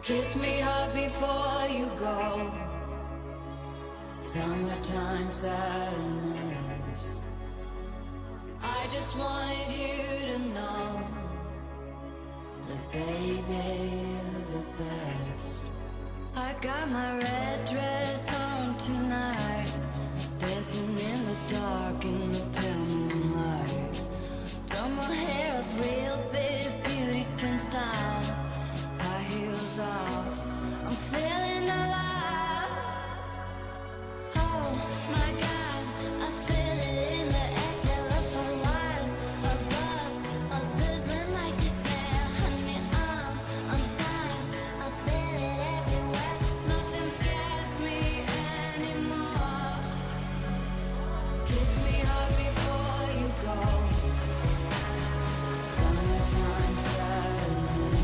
Kiss me hard before you go. Summertime sadness. I just wanted you to know that baby, you're the best. I got my red dress on tonight, dancing in the dark in the pale moonlight. Done my hair up real big, beauty queen style. High heels off, I'm feeling alive. Oh my God, I feel it in the air. Telephone wires above, all sizzling like a snare. Honey, I'm on fire, I feel it everywhere. Nothing scares me anymore. Kiss me hard before you go. Summertime sadness.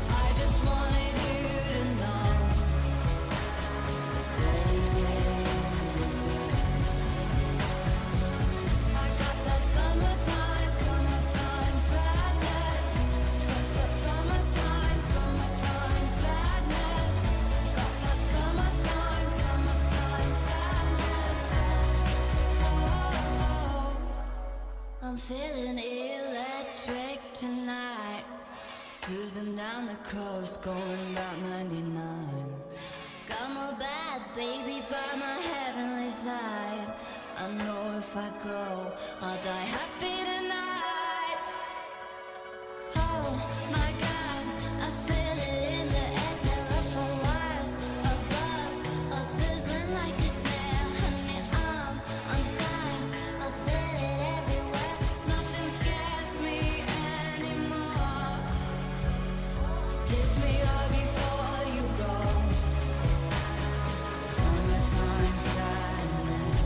I just wanted you to know that baby, you're the best. I got that summertime, summertime sadness. Summertime, summertime sadness. Got that summertime, summertime sadness. Oh, I'm feeling electric tonight. Cruising down the coast, going about 99. Got my bad baby by my heavenly side. I know if I go, I'll die happy tonight. Oh my God, I feel it in the air. Telephone wires above, all sizzling like a snare. Honey, I'm on fire, I feel it everywhere. Nothing scares me anymore. Kiss me hard before you go. Summertime sadness.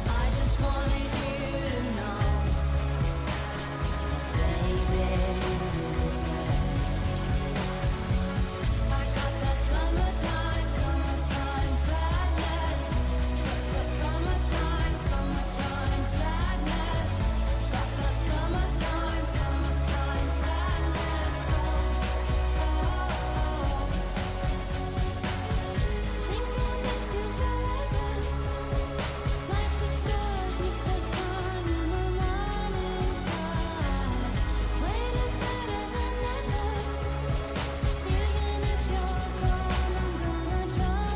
I just wanted you to know that baby, you're the best. I got that summertime, summertime sadness. Summertime, summertime sadness. Got that summertime, summertime sadness. Think I'll miss you forever, like the stars miss the sun in the morning sky. Wait is better than never. Even if you're gone, I'm gonna try.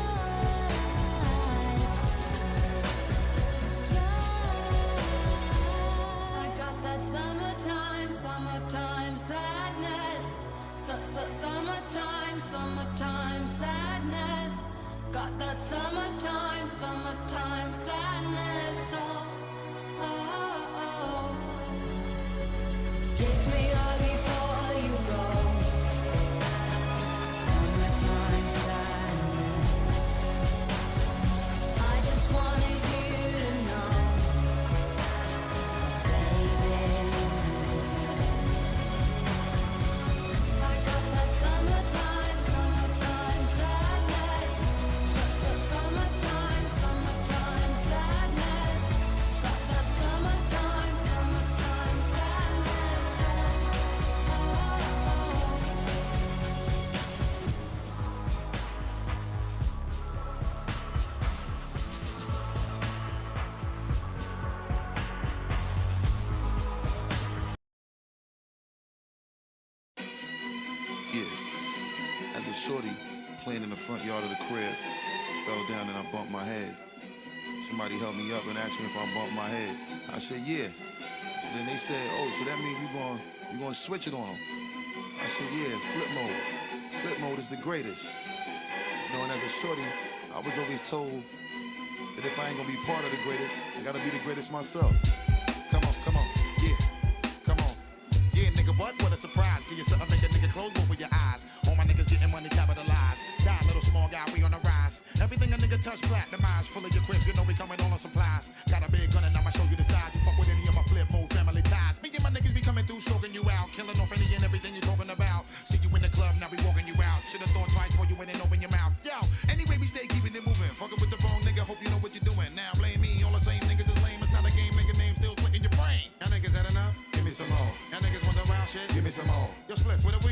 I got that summertime, summertime sadness. Summertime, summertime sadness. Got that summertime, summertime sadness. Oh. Kiss me hard before you go. Summertime sadness. I just wanted you to know that baby, you're the best. I got that summertime, summertime sadness. Summertime, summertime sadness. Got that summertime, summertime sadness. Yeah, as a shorty playing in the front yard of the crib, fell down and I bumped my head. Somebody helped me up and asked me if I bumped my head. I said, yeah. So then they said, oh, so that means you gonna switch it on them. I said, yeah, flip mode. Flip mode is the greatest. You know, and as a shorty, I was always told that if I ain't gonna be part of the greatest, I gotta be the greatest myself. Come on, yeah, come on. Yeah, nigga, what a surprise. Give you something, make a nigga close both of your eyes. All my niggas getting money capitalized. Die, little small guy, we on the rise. Everything a nigga touch, platinumized. Full of your crib, you know we coming all on supplies. Got a big gun and I'ma show you the size. You fuck with any of my flip mode family ties. Me and my niggas be coming through, stroking you out. Killing off any and everything you talking about. See you in the club, now we walking you out. Should've thought twice before you went and open your mouth. Yo, anyway, we stay keeping it moving. Fucking with the wrong nigga, hope you know what you're doing. Now blame me, all the same niggas is lame. It's not a game, nigga name still splitting your brain. Y'all niggas had enough? Give me some more. Y'all niggas want the wild shit? Give me some more. Yo, split with it.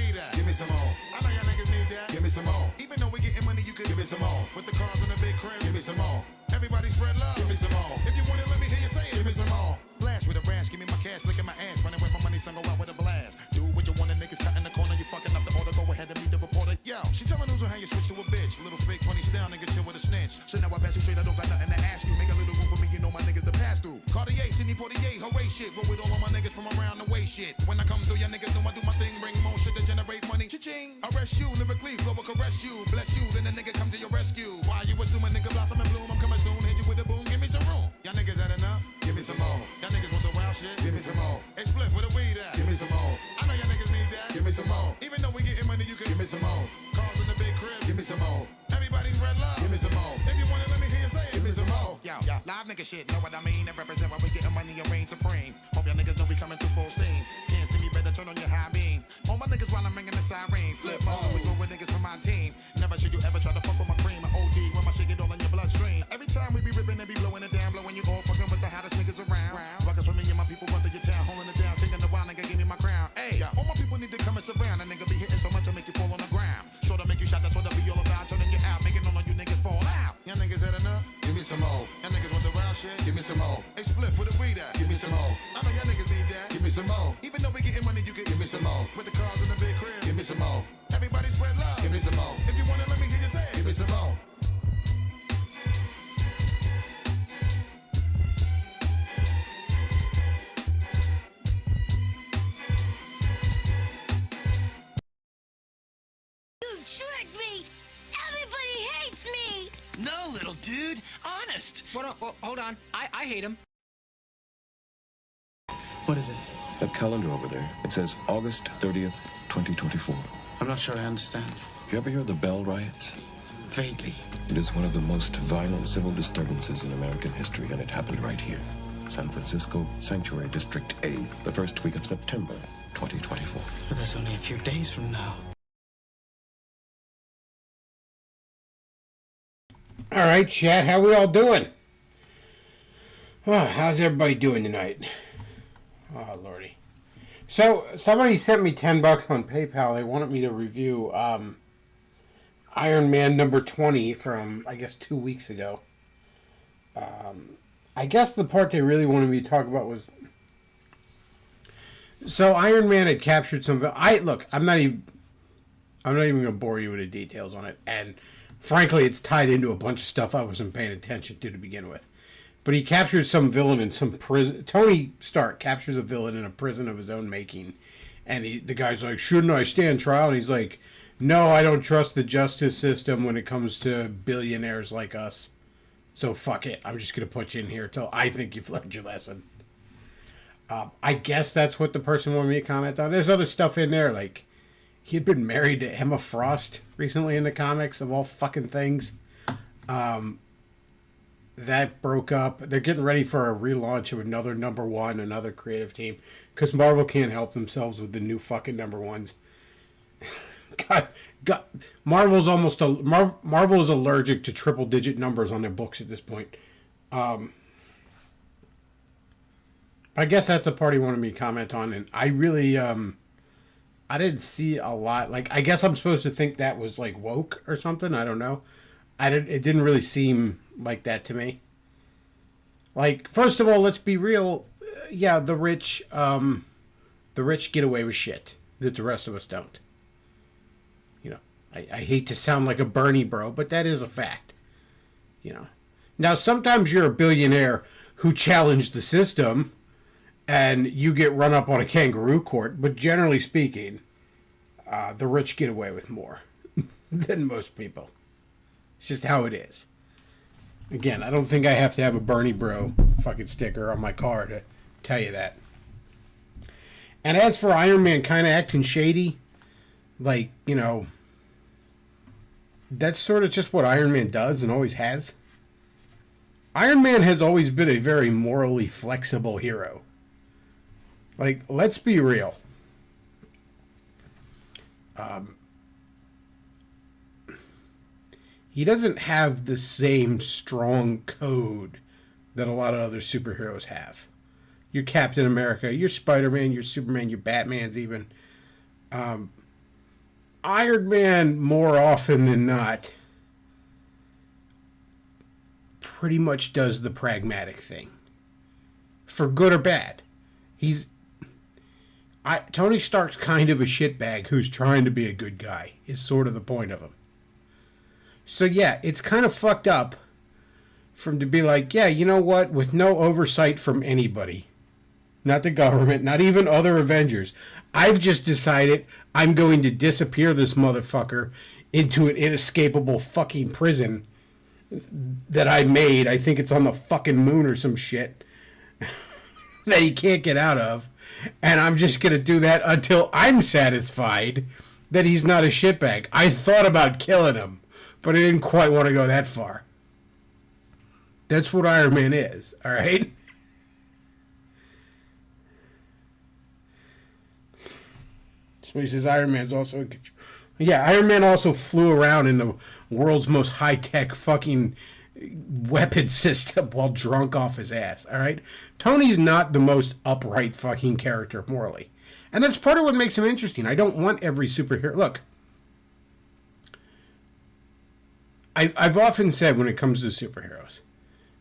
Everybody spread love. Give me some more. If you want it, let me hear you say it. Give me some more. Blast with a rash, give me my cash, look at my ass, running with my money, son, go out with a blast. Do what you want, the niggas cut in the corner, you fucking up the order, go ahead and meet the reporter. Yo, she telling news on how you switch to a bitch. Little fake funny style, nigga chill with a snitch. So now I pass you straight, I don't got nothing to ask you. Make a little room for me, you know my niggas to pass through. Cartier, Sidney Portier, hooray shit. Roll with all of my niggas from around the way shit. When I come through, your niggas know I do my thing, bring more shit to generate money. Cha-ching, arrest you, lyrically, flow will caress you. Bless you, then the nigga come to your rescue. Why you assuming nigga blossom and bloom? I'm coming soon, hit you with a boom, give me some room. Y'all niggas had enough? Give me some more. Y'all niggas want some wild shit? Give me some more. Hey, split with a weed at? Give me some more. I know y'all niggas need that. Give me some more. Even though we getting money, you can give me some more. Cars in the big crib? Give me some more. Everybody's red love? Give me some more. If you want it, let me hear you say it. Give me some more. Yo, live nigga shit, know what I mean? And represent when we getting money and reign supreme. Hope y'all niggas know we coming through full steam. Can't see me, better turn on your high beam. All my niggas while I'm ringing the siren. Flip mode, we go with niggas from my team. Never should you ever try to fuck with my cream. My OD when my shit get all in your bloodstream. Every time we be ripping and be blowing it down, blowing you all fucking with the hottest niggas around. Rockets with me and my people run through your town, holding it down, thinking the wild nigga give me my crown. Hey, all my people need to come and surround. A nigga be hitting so much I make you fall on the ground. Sure to make you shot, that's what I be all about. Turning you out, making all of you niggas fall out. Y'all niggas had enough? Give me some more. Y'all niggas want the wild shit? Give me some more. Hey, split with a weed at? Give me some more. I know y'all niggas need that. Give me some more. Even though we getting money, you can give me some more. With the cars in the big crib? Give me some more. Everybody spread love? Give me some more. If you want it, let me hear you say it. Give me some more. You tricked me! Everybody hates me! No, little dude. Honest. Hold on. I hate him. What is it? That calendar over there, it says August 30th, 2024. I'm not sure I understand. You ever hear of the Bell Riots? Vaguely. It is one of the most violent civil disturbances in American history, and it happened right here. San Francisco, Sanctuary District A, the first week of September, 2024. But that's only a few days from now. All right, chat. How we all doing? Oh, how's everybody doing tonight? Oh, lordy. So, somebody sent me $10 on PayPal. They wanted me to review Iron Man number 20 from, I guess, 2 weeks ago. I guess the part they really wanted me to talk about was... So, Iron Man had captured some... Look, I'm not even going to bore you with the details on it. And, frankly, it's tied into a bunch of stuff I wasn't paying attention to begin with. But he captures some villain in some prison. Tony Stark captures a villain in a prison of his own making. And the guy's like, shouldn't I stand trial? And he's like, no, I don't trust the justice system when it comes to billionaires like us. So fuck it. I'm just going to put you in here till I think you've learned your lesson. I guess that's what the person wanted me to comment on. There's other stuff in there. Like, he had been married to Emma Frost recently in the comics, of all fucking things. That broke up. They're getting ready for a relaunch of another number one, another creative team, because Marvel can't help themselves with the new fucking number ones. God, Marvel's almost Marvel is allergic to triple digit numbers on their books at this point. I guess that's a part he wanted me to comment on, and I really I didn't see a lot. Like, I guess I'm supposed to think that was like woke or something. I don't know. It didn't really seem like that to me. Like, first of all, let's be real. Yeah, the rich get away with shit that the rest of us don't. You know, I hate to sound like a Bernie bro, but that is a fact. You know, now sometimes you're a billionaire who challenged the system, and you get run up on a kangaroo court. But generally speaking, the rich get away with more than most people. It's just how it is. Again, I don't think I have to have a Bernie bro fucking sticker on my car to tell you that. And as for Iron Man kind of acting shady, like, you know, that's sort of just what Iron Man does and always has. Iron Man has always been a very morally flexible hero. Like, let's be real. He doesn't have the same strong code that a lot of other superheroes have. Your Captain America, your Spider-Man, your Superman, your Batmans even. Iron Man, more often than not, pretty much does the pragmatic thing. For good or bad. Tony Stark's kind of a shitbag who's trying to be a good guy, is sort of the point of him. So yeah, it's kind of fucked up for him to be like, yeah, you know what, with no oversight from anybody, not the government, not even other Avengers, I've just decided I'm going to disappear this motherfucker into an inescapable fucking prison that I made. I think it's on the fucking moon or some shit that he can't get out of. And I'm just going to do that until I'm satisfied that he's not a shitbag. I thought about killing him, but I didn't quite want to go that far. That's what Iron Man is, all right? So he says Iron Man's also... Yeah, Iron Man also flew around in the world's most high-tech fucking weapon system while drunk off his ass, all right? Tony's not the most upright fucking character morally. And that's part of what makes him interesting. I don't want every superhero... Look, I've often said when it comes to superheroes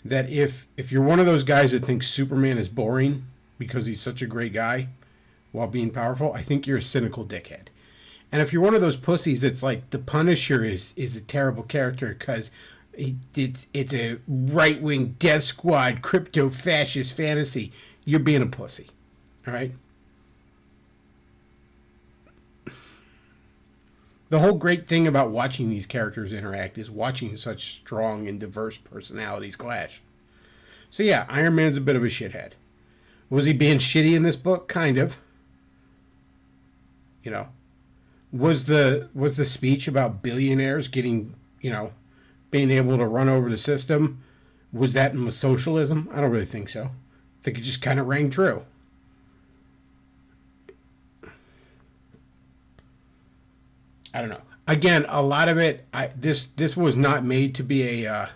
that if you're one of those guys that thinks Superman is boring because he's such a great guy while being powerful, I think you're a cynical dickhead. And if you're one of those pussies that's like the Punisher is a terrible character because it's a right-wing death squad crypto-fascist fantasy, you're being a pussy. All right? The whole great thing about watching these characters interact is watching such strong and diverse personalities clash. So yeah, Iron Man's a bit of a shithead. Was he being shitty in this book? Kind of. You know. Was the speech about billionaires getting, being able to run over the system, was that in socialism? I don't really think so. I think it just kind of rang true. I don't know. Again, a lot of it, this was not made to be a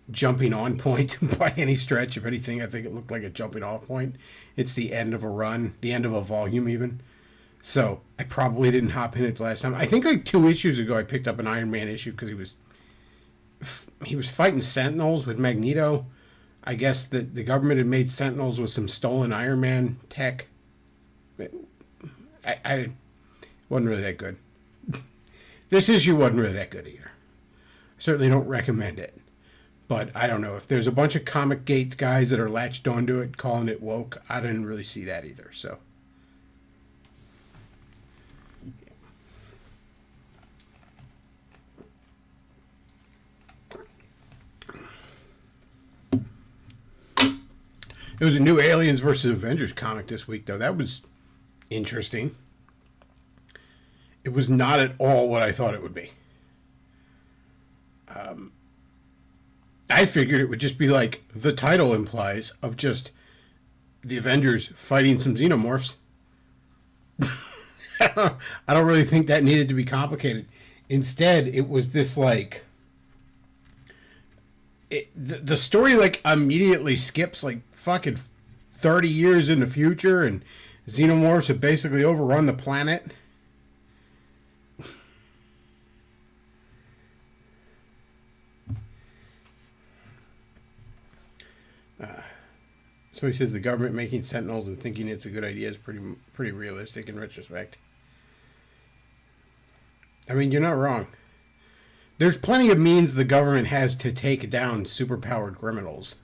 jumping on point by any stretch of anything. I think it looked like a jumping off point. It's the end of a run, the end of a volume even. So I probably didn't hop in it the last time. I think like 2 issues ago I picked up an Iron Man issue because he was fighting Sentinels with Magneto. I guess that the government had made Sentinels with some stolen Iron Man tech. I wasn't really that good. This issue wasn't really that good either. Certainly don't recommend it. But I don't know. If there's a bunch of Comic Gates guys that are latched onto it, calling it woke, I didn't really see that either. So. There was a new Aliens versus Avengers comic this week, though. That was interesting. It was not at all what I thought it would be. I figured it would just be like the title implies of just the Avengers fighting some xenomorphs. I don't really think that needed to be complicated. Instead, it was this like... The story like immediately skips like fucking 30 years in the future, and xenomorphs have basically overrun the planet. So he says the government making Sentinels and thinking it's a good idea is pretty realistic in retrospect. I mean, you're not wrong. There's plenty of means the government has to take down superpowered criminals.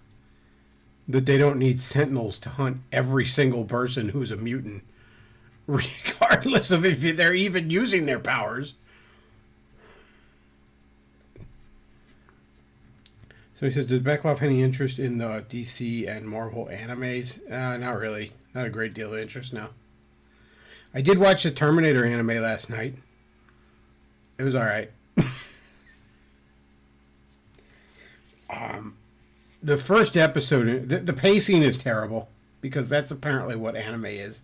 That they don't need Sentinels to hunt every single person who's a mutant, regardless of if they're even using their powers. So he says, did Bechtloff have any interest in the DC and Marvel animes? Not really. Not a great deal of interest, no. I did watch the Terminator anime last night. It was alright. The first episode, the pacing is terrible, because that's apparently what anime is.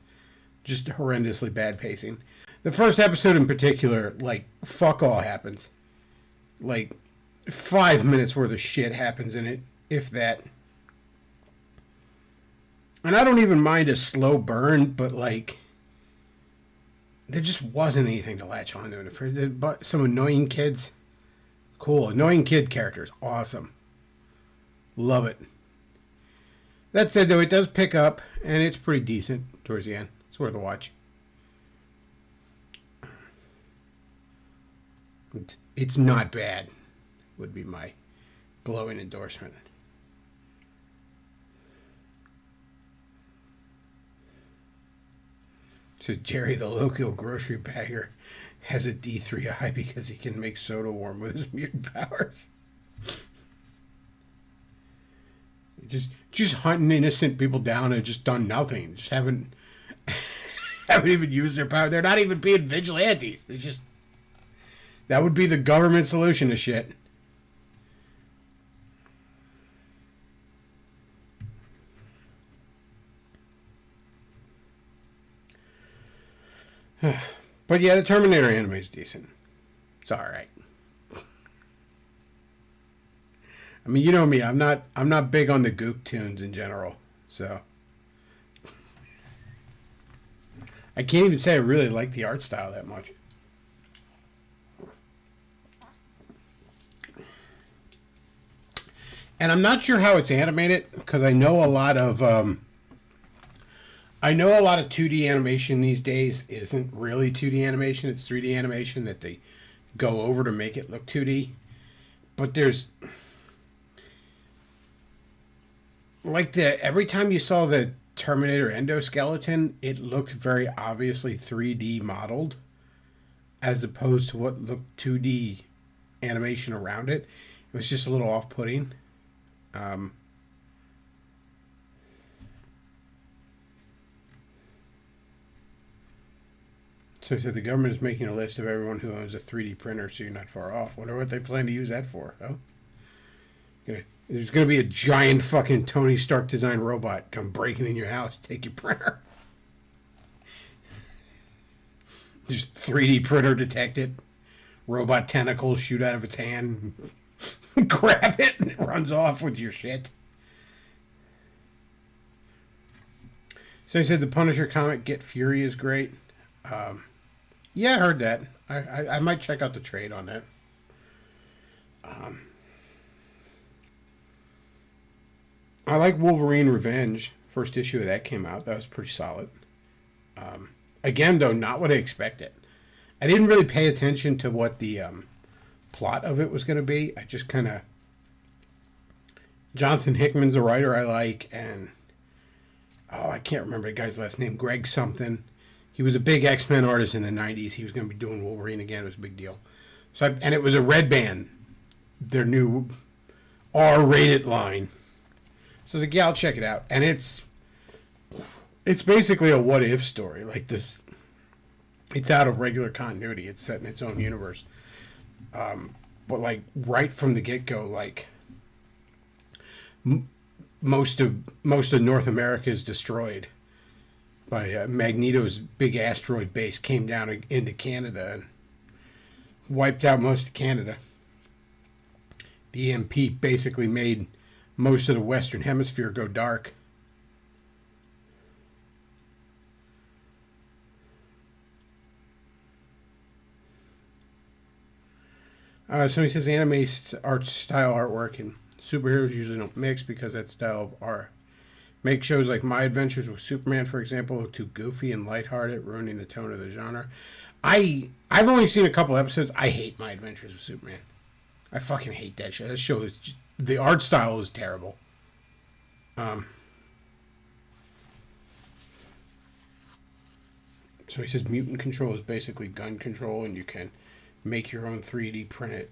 Just horrendously bad pacing. The first episode in particular, like, fuck all happens. Like, 5 minutes worth of shit happens in it, if that. And I don't even mind a slow burn, but, like, there just wasn't anything to latch onto in it. But some annoying kids, cool. Annoying kid characters, awesome. Love it. That said, though, it does pick up, and it's pretty decent towards the end. It's worth a watch. It's not bad, would be my glowing endorsement. So Jerry, the local grocery bagger, has a D3i because he can make soda warm with his mutant powers. Just hunting innocent people down and just done nothing. Just haven't even used their power. They're not even being vigilantes. They just, that would be the government solution to shit. But yeah, the Terminator anime is decent. It's all right. I mean, you know me. I'm not big on the gook tunes in general. So I can't even say I really like the art style that much. And I'm not sure how it's animated because I know a lot of 2D animation these days isn't really 2D animation. It's 3D animation that they go over to make it look 2D. But there's like every time you saw the Terminator endoskeleton, it looked very obviously 3D modeled as opposed to what looked 2D animation around it. It was just a little off-putting. So he said the government is making a list of everyone who owns a 3D printer, so you're not far off. Wonder what they plan to use that for, huh? There's going to be a giant fucking Tony Stark design robot come breaking in your house, take your printer. Just 3D printer detected. Robot tentacles shoot out of its hand. Grab it and it runs off with your shit. So he said the Punisher comic Get Fury is great. Yeah, I heard that. I might check out the trade on that. I like Wolverine Revenge. First issue of that came out. That was pretty solid. Again, though, not what I expected. I didn't really pay attention to what the plot of it was going to be. I just kind of... Jonathan Hickman's a writer I like, and... Oh, I can't remember the guy's last name. Greg something. He was a big X-Men artist in the 90s. He was going to be doing Wolverine again. It was a big deal. And it was a Red Band, their new R-rated line. So I was like, yeah, I'll check it out. And it's basically a what-if story. Like this, it's out of regular continuity. It's set in its own universe. But like right from the get-go, like most of North America is destroyed by Magneto's big asteroid base came down into Canada and wiped out most of Canada. The EMP basically made most of the Western Hemisphere go dark. So he says anime art style artwork and superheroes usually don't mix because that style of art make shows like My Adventures with Superman, for example, look too goofy and lighthearted, ruining the tone of the genre. I've only seen a couple episodes. I hate My Adventures with Superman. I fucking hate that show. That show is just, the art style is terrible. So he says mutant control is basically gun control, and you can make your own 3D printed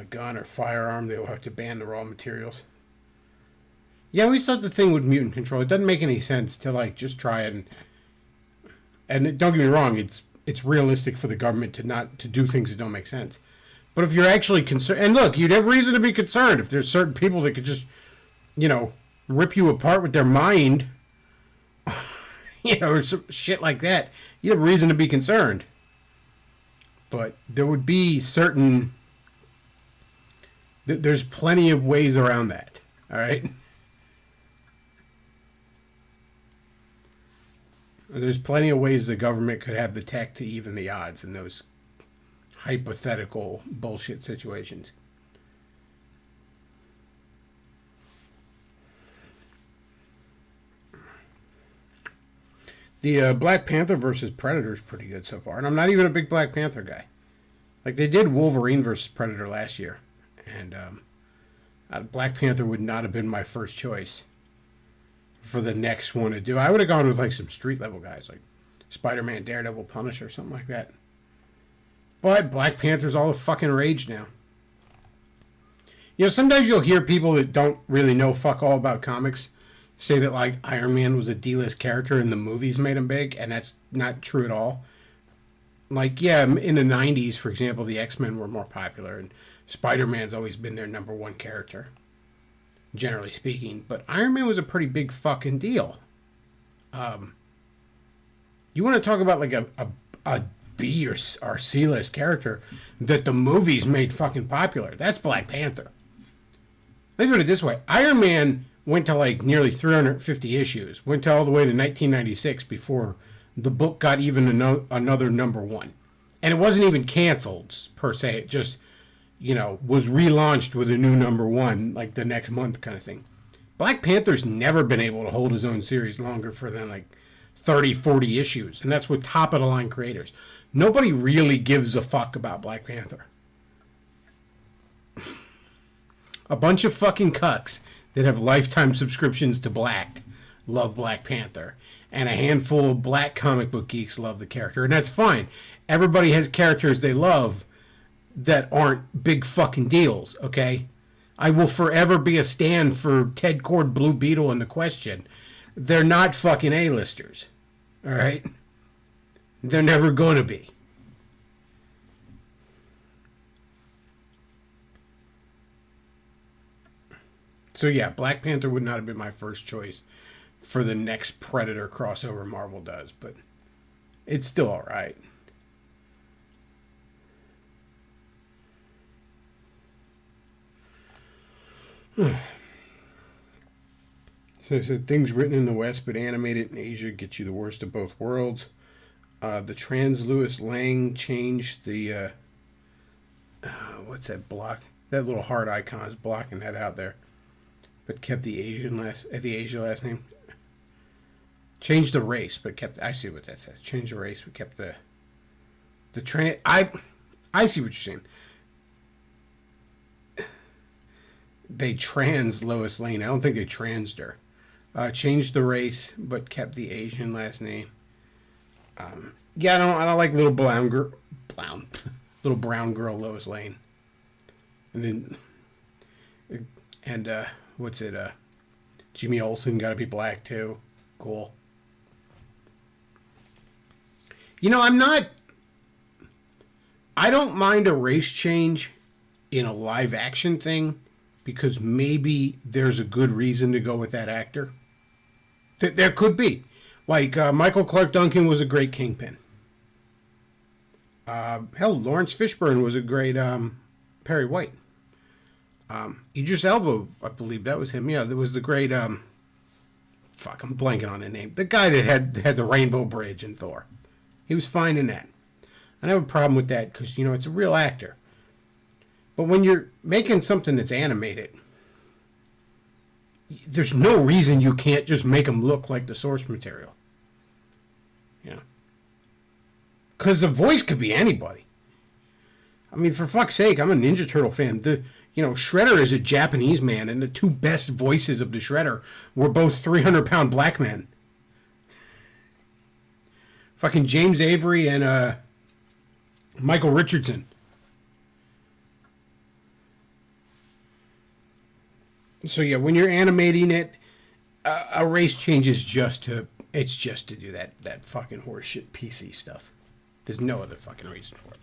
gun or firearm. They will have to ban the raw materials. Yeah, I always thought the thing with mutant control, it doesn't make any sense to like just try it and don't get me wrong, it's realistic for the government to do things that don't make sense. But if you're actually concerned, and look, you'd have reason to be concerned if there's certain people that could just, rip you apart with their mind, or some shit like that, you have reason to be concerned. But there would be there's plenty of ways around that, all right? There's plenty of ways the government could have the tech to even the odds in those hypothetical bullshit situations. The Black Panther versus Predator is pretty good so far, and I'm not even a big Black Panther guy. Like, they did Wolverine versus Predator last year, and Black Panther would not have been my first choice for the next one to do. I would have gone with, like, some street-level guys, like Spider-Man, Daredevil, Punisher, something like that. But Black Panther's all the fucking rage now. You know, sometimes you'll hear people that don't really know fuck all about comics say that, like, Iron Man was a D-list character and the movies made him big, and that's not true at all. Like, yeah, in the 90s, for example, the X-Men were more popular, and Spider-Man's always been their number one character, generally speaking. But Iron Man was a pretty big fucking deal. You want to talk about, like, a B or C-list character that the movies made fucking popular. That's Black Panther. Let me put it this way. Iron Man went to, like, nearly 350 issues. Went to all the way to 1996 before the book got even another number one. And it wasn't even canceled, per se. It just, you know, was relaunched with a new number one, like, the next month kind of thing. Black Panther's never been able to hold his own series longer for than, like, 30, 40 issues. And that's with top-of-the-line creators. Nobody really gives a fuck about Black Panther. A bunch of fucking cucks that have lifetime subscriptions to Blacked love Black Panther. And a handful of black comic book geeks love the character. And that's fine. Everybody has characters they love that aren't big fucking deals, okay? I will forever be a stand for Ted Kord, Blue Beetle, and The Question. They're not fucking A-listers, all right? They're never going to be. So yeah, Black Panther would not have been my first choice for the next Predator crossover Marvel does, but it's still alright. So I said, things written in the West but animated in Asia get you the worst of both worlds. The trans Louis Lang changed the what's that block? That little heart icon is blocking that out there, but kept the Asian last name. Changed the race, but kept. I see what that says. Changed the race, but kept the trans. I see what you're saying. They trans Lois Lane. I don't think they transed her. Changed the race, but kept the Asian last name. Yeah, I don't like little brown girl Lois Lane. And then, what's it? Jimmy Olsen got to be black too. Cool. You know, I don't mind a race change in a live action thing because maybe there's a good reason to go with that actor. There could be. Like, Michael Clark Duncan was a great Kingpin. Hell, Lawrence Fishburne was a great Perry White. Idris Elba, I believe that was him. Yeah, there was the great... fuck, I'm blanking on the name. The guy that had the Rainbow Bridge in Thor. He was fine in that. I don't have a problem with that because, you know, it's a real actor. But when you're making something that's animated, there's no reason you can't just make them look like the source material. You know? Because the voice could be anybody. I mean, for fuck's sake, I'm a Ninja Turtle fan. Shredder is a Japanese man, and the two best voices of the Shredder were both 300-pound black men. Fucking James Avery and Michael Richardson. So yeah, when you're animating it, a race change is just to do that fucking horseshit PC stuff. There's no other fucking reason for it.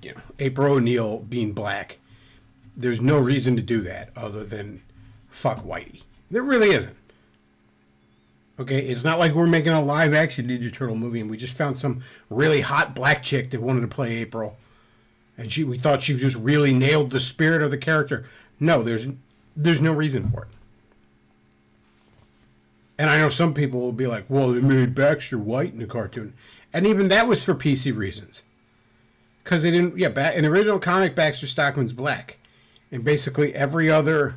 You know, April O'Neil being black, there's no reason to do that other than fuck Whitey. There really isn't. Okay, it's not like we're making a live action Ninja Turtle movie and we just found some really hot black chick that wanted to play April, and we thought she just really nailed the spirit of the character. No, there's no reason for it. And I know some people will be like, well, they made Baxter white in the cartoon. And even that was for PC reasons. Because they didn't, in the original comic, Baxter Stockman's black. And basically every other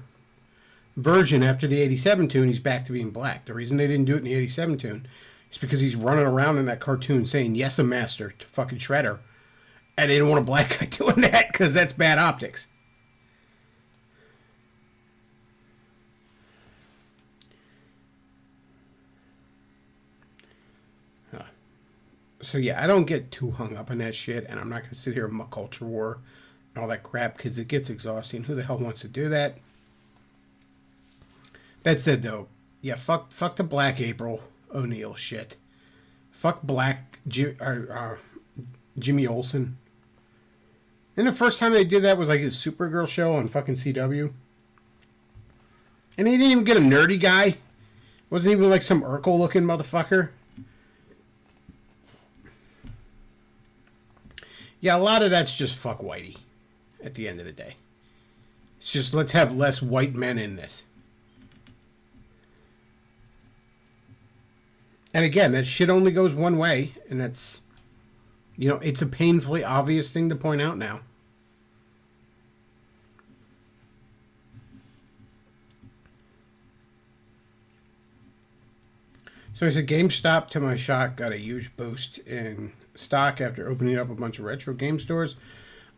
version after the 87 tune, he's back to being black. The reason they didn't do it in the 87 tune is because he's running around in that cartoon saying, yes, a master, to fucking Shredder. And they didn't want a black guy doing that because that's bad optics. So yeah, I don't get too hung up on that shit, and I'm not going to sit here and culture war and all that crap because it gets exhausting. Who the hell wants to do that? That said, though, yeah, fuck the Black April O'Neil shit. Fuck Jimmy Olsen. And the first time they did that was like his Supergirl show on fucking CW. And they didn't even get a nerdy guy. Wasn't even like some Urkel looking motherfucker. Yeah, a lot of that's just fuck whitey at the end of the day. It's just let's have less white men in this. And again, that shit only goes one way, and that's, you know, it's a painfully obvious thing to point out now. So I said GameStop, to my shock, got a huge boost in stock after opening up a bunch of retro game stores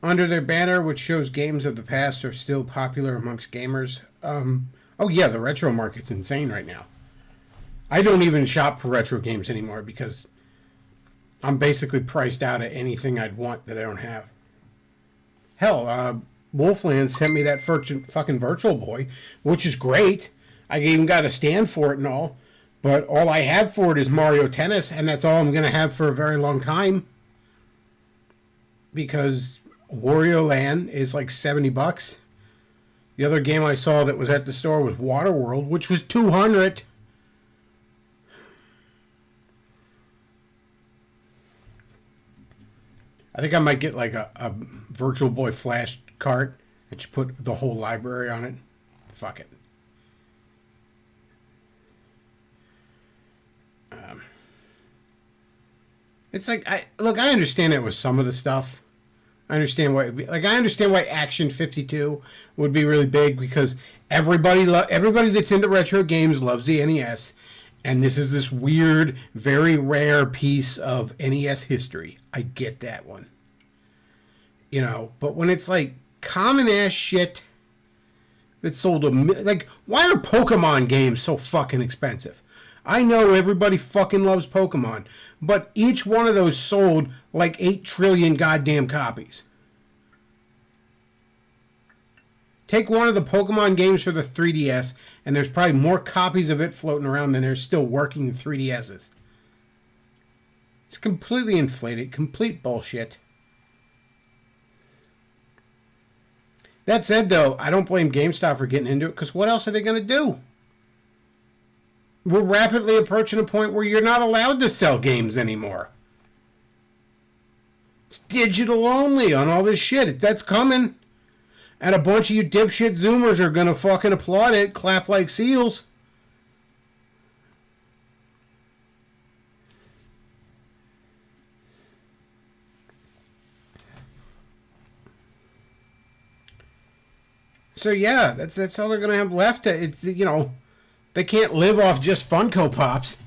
under their banner, which shows games of the past are still popular amongst gamers. Oh yeah, the retro market's insane right now. I don't even shop for retro games anymore because I'm basically priced out at anything I'd want that I don't have. Hell, Wolfland sent me that fucking Virtual Boy, which is great. I even got a stand for it and all. But all I have for it is Mario Tennis, and that's all I'm going to have for a very long time. Because Wario Land is like $70. The other game I saw that was at the store was Waterworld, which was $200. I think I might get like a Virtual Boy Flash cart and just put the whole library on it. Fuck it. It's like, I understand it with some of the stuff. I understand why, I understand why Action 52 would be really big because everybody that's into retro games loves the NES, and this is this weird, very rare piece of NES history. I get that one. You know, but when it's like common ass shit that sold like, why are Pokemon games so fucking expensive? I know everybody fucking loves Pokemon, but each one of those sold like 8 trillion goddamn copies. Take one of the Pokemon games for the 3DS, and there's probably more copies of it floating around than there's still working 3DSs. It's completely inflated, complete bullshit. That said, though, I don't blame GameStop for getting into it, because what else are they going to do? We're rapidly approaching a point where you're not allowed to sell games anymore. It's digital only on all this shit. That's coming. And a bunch of you dipshit Zoomers are going to fucking applaud it, clap like seals. So yeah, that's all they're going to have left. It's, you know, they can't live off just Funko Pops.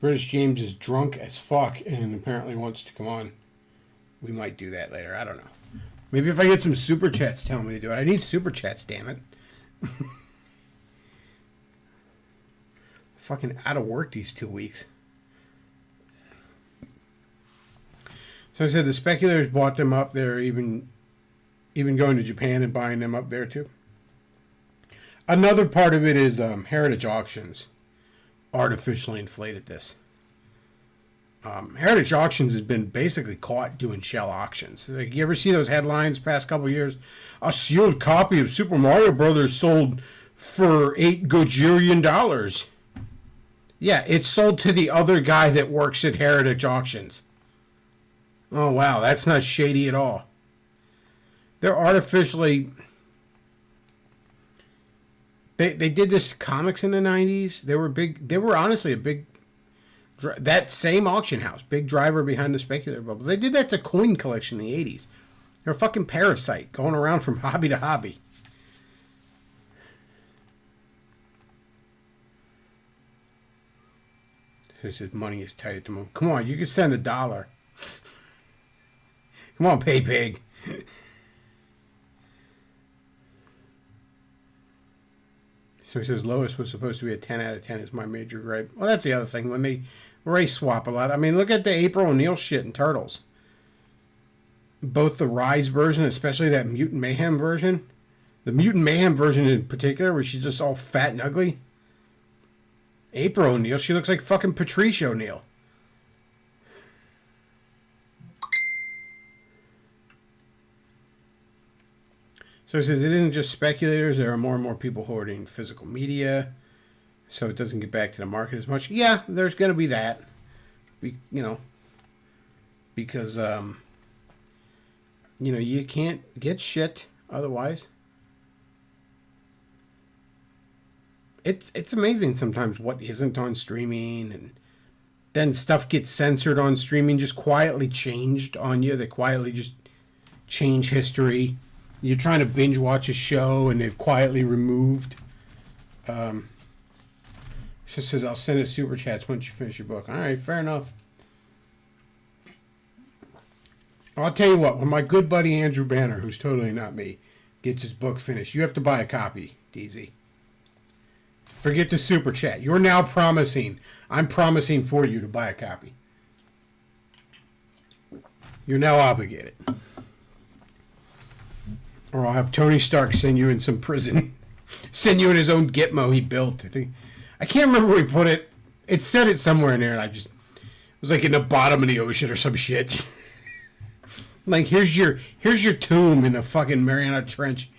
British James is drunk as fuck and apparently wants to come on. We might do that later. I don't know. Maybe if I get some super chats telling me to do it. I need super chats, damn it. Fucking out of work these 2 weeks. So I said the speculators bought them up. They're even going to Japan and buying them up there too. Another part of it is Heritage Auctions artificially inflated this. Heritage Auctions has been basically caught doing shell auctions. Like, you ever see those headlines past couple years? A sealed copy of Super Mario Brothers sold for $8 gajillion. Yeah, it's sold to the other guy that works at Heritage Auctions. Oh, wow, that's not shady at all. They're artificially... They did this comics in the 90s. They were big. They were honestly a big. That same auction house, big driver behind the speculator bubble. They did that to coin collection in the 80s. They're a fucking parasite going around from hobby to hobby. So he says money is tight at the moment. Come on, you can send $1. Come on, pay pig. So he says Lois was supposed to be a 10 out of 10 is my major gripe. Well, that's the other thing. When they race swap a lot. I mean, look at the April O'Neil shit in Turtles. Both the Rise version, especially that Mutant Mayhem version. The Mutant Mayhem version in particular, where she's just all fat and ugly. April O'Neil, she looks like fucking Patricia O'Neil. So he says it isn't just speculators. There are more and more people hoarding physical media, so it doesn't get back to the market as much. Yeah, there's going to be that. Because you can't get shit otherwise. It's amazing sometimes what isn't on streaming, and then stuff gets censored on streaming, just quietly changed on you. They quietly just change history. You're trying to binge watch a show and they've quietly removed. She says, I'll send it super chats once you finish your book. All right, fair enough. I'll tell you what, when my good buddy Andrew Banner, who's totally not me, gets his book finished, you have to buy a copy, DZ. Forget the super chat. You're now promising. I'm promising for you to buy a copy. You're now obligated. Or I'll have Tony Stark send you in some prison. Send you in his own Gitmo he built. I can't remember where he put it. It said it somewhere in there, and it was like in the bottom of the ocean or some shit. Like, here's your tomb in the fucking Mariana Trench.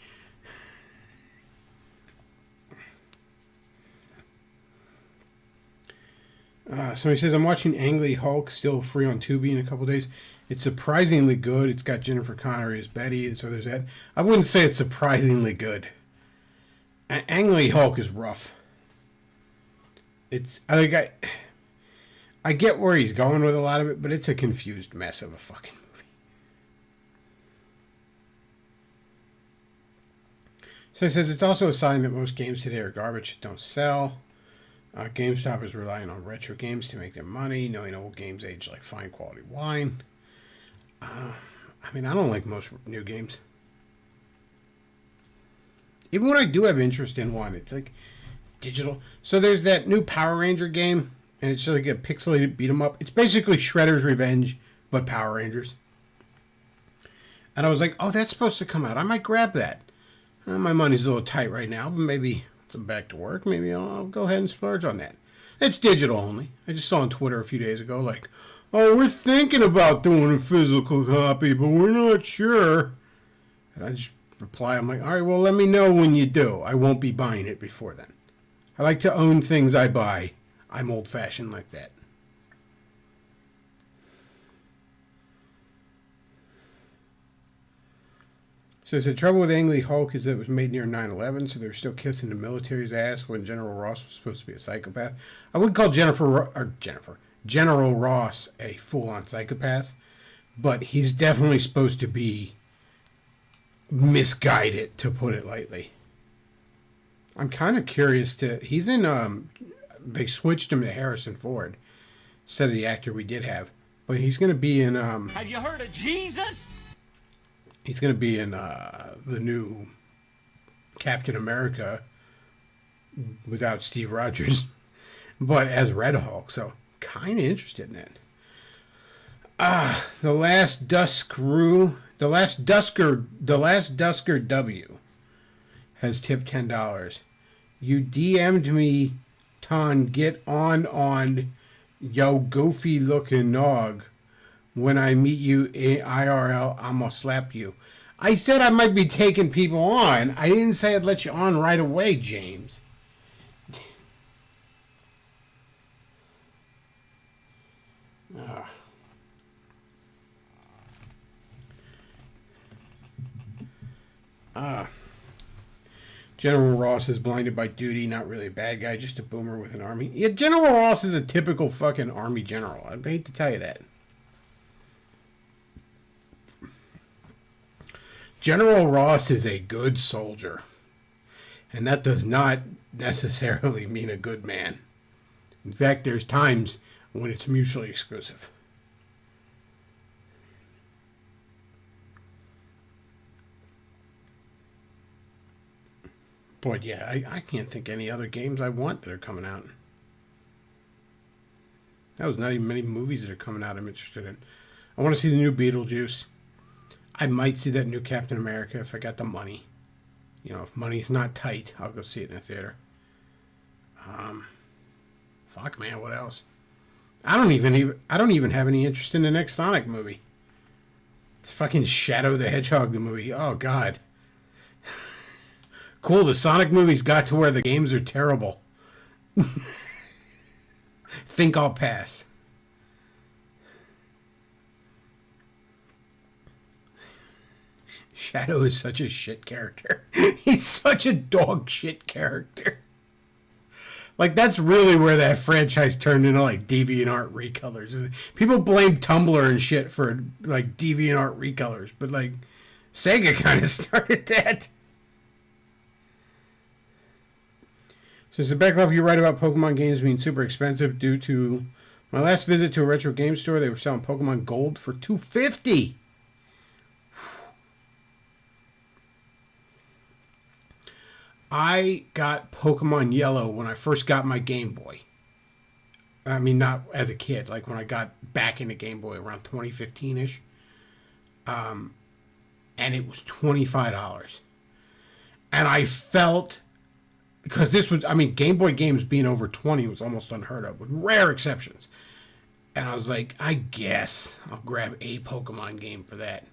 Somebody says, I'm watching Ang Lee Hulk, still free on Tubi in a couple days. It's surprisingly good. It's got Jennifer Connelly as Betty, so there's that. I wouldn't say it's surprisingly good. Ang Lee Hulk is rough. I get where he's going with a lot of it, but it's a confused mess of a fucking movie. So he says, it's also a sign that most games today are garbage that don't sell. GameStop is relying on retro games to make their money, knowing old games age like fine quality wine. I don't like most new games. Even when I do have interest in one, it's like digital. So there's that new Power Ranger game, and it's like a pixelated beat 'em up. It's basically Shredder's Revenge, but Power Rangers. And I was like, oh, that's supposed to come out. I might grab that. My money's a little tight right now, but maybe once I'm back to work, maybe I'll go ahead and splurge on that. It's digital only. I just saw on Twitter a few days ago, like, oh, we're thinking about doing a physical copy, but we're not sure. And I just reply, I'm like, all right, well, let me know when you do. I won't be buying it before then. I like to own things I buy. I'm old-fashioned like that. So the trouble with Ang Lee Hulk is that it was made near 9/11, so they were still kissing the military's ass when General Ross was supposed to be a psychopath. I would call General Ross a full-on psychopath, but he's definitely supposed to be misguided, to put it lightly. I'm kind of curious he's in, they switched him to Harrison Ford instead of the actor we did have, but he's going to be in, Have you heard of Jesus? He's going to be in the new Captain America without Steve Rogers, but as Red Hulk, so kind of interested in that. The Last Dusker W has tipped $10. You DM'd me, Ton, get on, yo goofy looking nog. When I meet you in IRL, I'm going to slap you. I said I might be taking people on. I didn't say I'd let you on right away, James. General Ross is blinded by duty, not really a bad guy, just a boomer with an army. Yeah, General Ross is a typical fucking army general. I hate to tell you that. General Ross is a good soldier. And that does not necessarily mean a good man. In fact, there's times when it's mutually exclusive. But yeah, I can't think any other games I want that are coming out. That was not even many movies that are coming out I'm interested in. I want to see the new Beetlejuice. I might see that new Captain America if I got the money. You know, if money's not tight, I'll go see it in a theater. Fuck, man, what else? I don't even have any interest in the next Sonic movie. It's fucking Shadow the Hedgehog, the movie. Oh, God. Cool, the Sonic movies got to where the games are terrible. Think I'll pass. Shadow is such a shit character. He's such a dog shit character. Like, that's really where that franchise turned into, like, DeviantArt recolors. People blame Tumblr and shit for, like, DeviantArt recolors. But, like, Sega kind of started that. So, Sebekloff, you're right about Pokemon games being super expensive due to my last visit to a retro game store. They were selling Pokemon Gold for $250. I got Pokemon Yellow when I first got my Game Boy. I mean, not as a kid, like when I got back into Game Boy around 2015-ish. And it was $25. And I felt, because this was, I mean, Game Boy games being over 20 was almost unheard of, with rare exceptions. And I was like, I guess I'll grab a Pokemon game for that.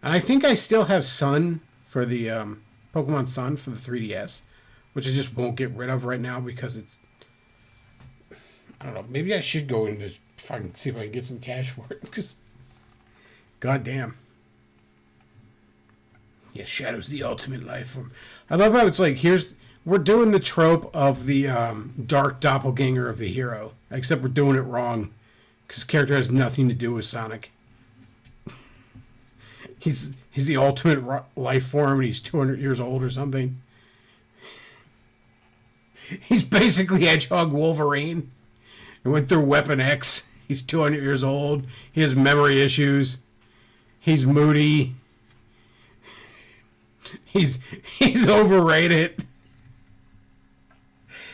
And I think I still have Sun for the, Pokemon Sun for the 3DS, which I just won't get rid of right now because it's, I don't know, maybe I should go in to fucking see if I can get some cash for it, because, goddamn. Yeah, Shadow's the ultimate life form. I love how it's like, we're doing the trope of the dark doppelganger of the hero, except we're doing it wrong, because the character has nothing to do with Sonic. He's the ultimate life form, and he's 200 years old or something. He's basically Hedgehog Wolverine. He went through Weapon X. He's 200 years old. He has memory issues. He's moody. He's overrated.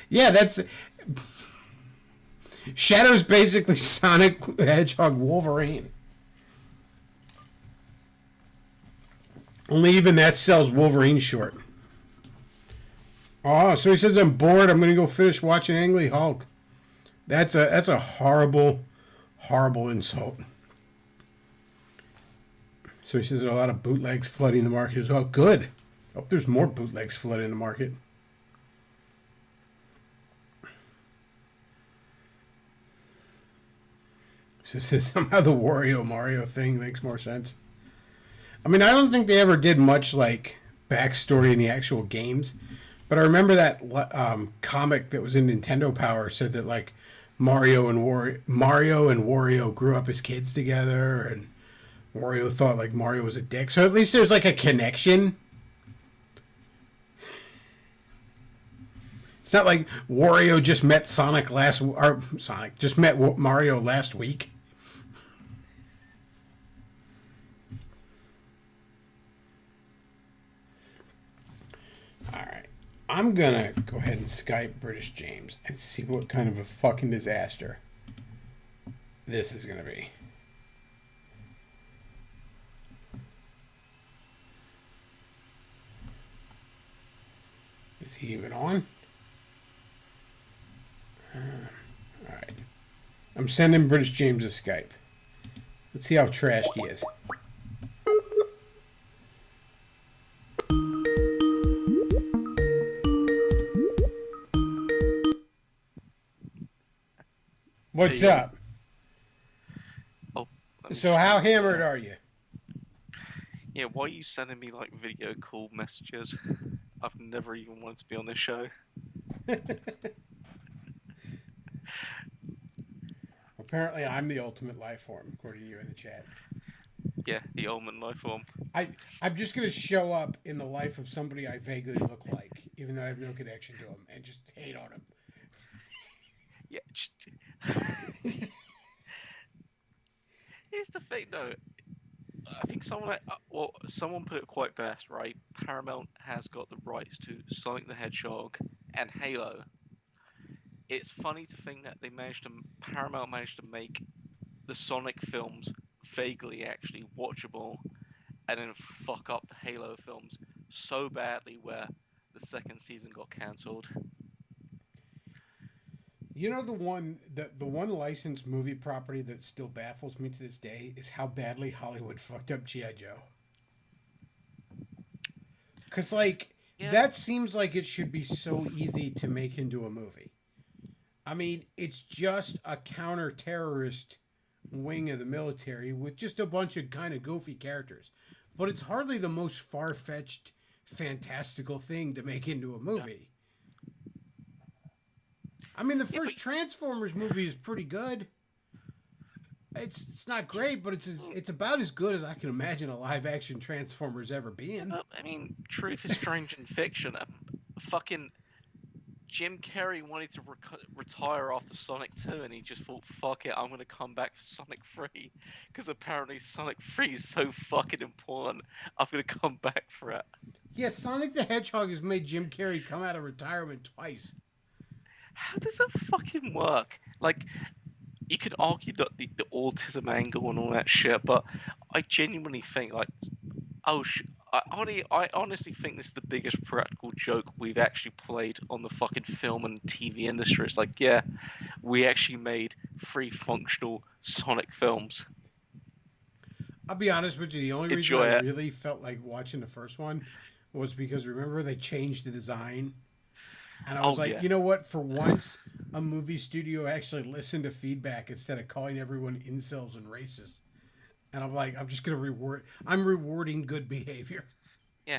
Yeah, that's... Shadow's basically Sonic the Hedgehog Wolverine. Only even that sells Wolverine short. Oh, so he says, I'm bored. I'm going to go finish watching Ang Lee Hulk. That's a horrible, horrible insult. So he says there are a lot of bootlegs flooding the market as well. Good. Hope there's more bootlegs flooding the market. So he says somehow the Wario Mario thing makes more sense. I mean, I don't think they ever did much, like, backstory in the actual games. But I remember that comic that was in Nintendo Power said that, like, Mario and Wario grew up as kids together, and Wario thought, like, Mario was a dick. So at least there's, like, a connection. It's not like Wario just met just met Mario last week. I'm gonna go ahead and Skype British James and see what kind of a fucking disaster this is gonna be. Is he even on? Alright. I'm sending British James a Skype. Let's see how trashed he is. What's up? Oh. So how hammered are you? Yeah, why are you sending me like video call messages? I've never even wanted to be on this show. Apparently, I'm the ultimate life form, according to you in the chat. Yeah, the almond life form. I'm just gonna show up in the life of somebody I vaguely look like, even though I have no connection to him, and just hate on him. Yeah. Here's the thing, though. I think someone put it quite best, right? Paramount has got the rights to Sonic the Hedgehog and Halo. It's funny to think that Paramount managed to make the Sonic films vaguely actually watchable, and then fuck up the Halo films so badly where the second season got cancelled. You know the one licensed movie property that still baffles me to this day is how badly Hollywood fucked up G.I. Joe. Cause that seems like it should be so easy to make into a movie. I mean, it's just a counter-terrorist wing of the military with just a bunch of kind of goofy characters. But it's hardly the most far-fetched, fantastical thing to make into a movie. I mean, the first Transformers movie is pretty good. It's not great, but it's about as good as I can imagine a live-action Transformers ever being. I mean, truth is strange in fiction. Fucking Jim Carrey wanted to retire after Sonic 2, and he just thought, fuck it, I'm going to come back for Sonic 3. Because apparently Sonic 3 is so fucking important, I'm going to come back for it. Yeah, Sonic the Hedgehog has made Jim Carrey come out of retirement twice. How does that fucking work? Like, you could argue that the autism angle and all that shit, but I genuinely think, like, I honestly think this is the biggest practical joke we've actually played on the fucking film and TV industry. It's like, yeah, we actually made 3 functional Sonic films. I'll be honest with you, the only reason I really felt like watching the first one was because, remember, they changed the design? And I was like, you know what? For once, a movie studio actually listened to feedback instead of calling everyone incels and racist. And I'm like, I'm just going to I'm rewarding good behavior. Yeah.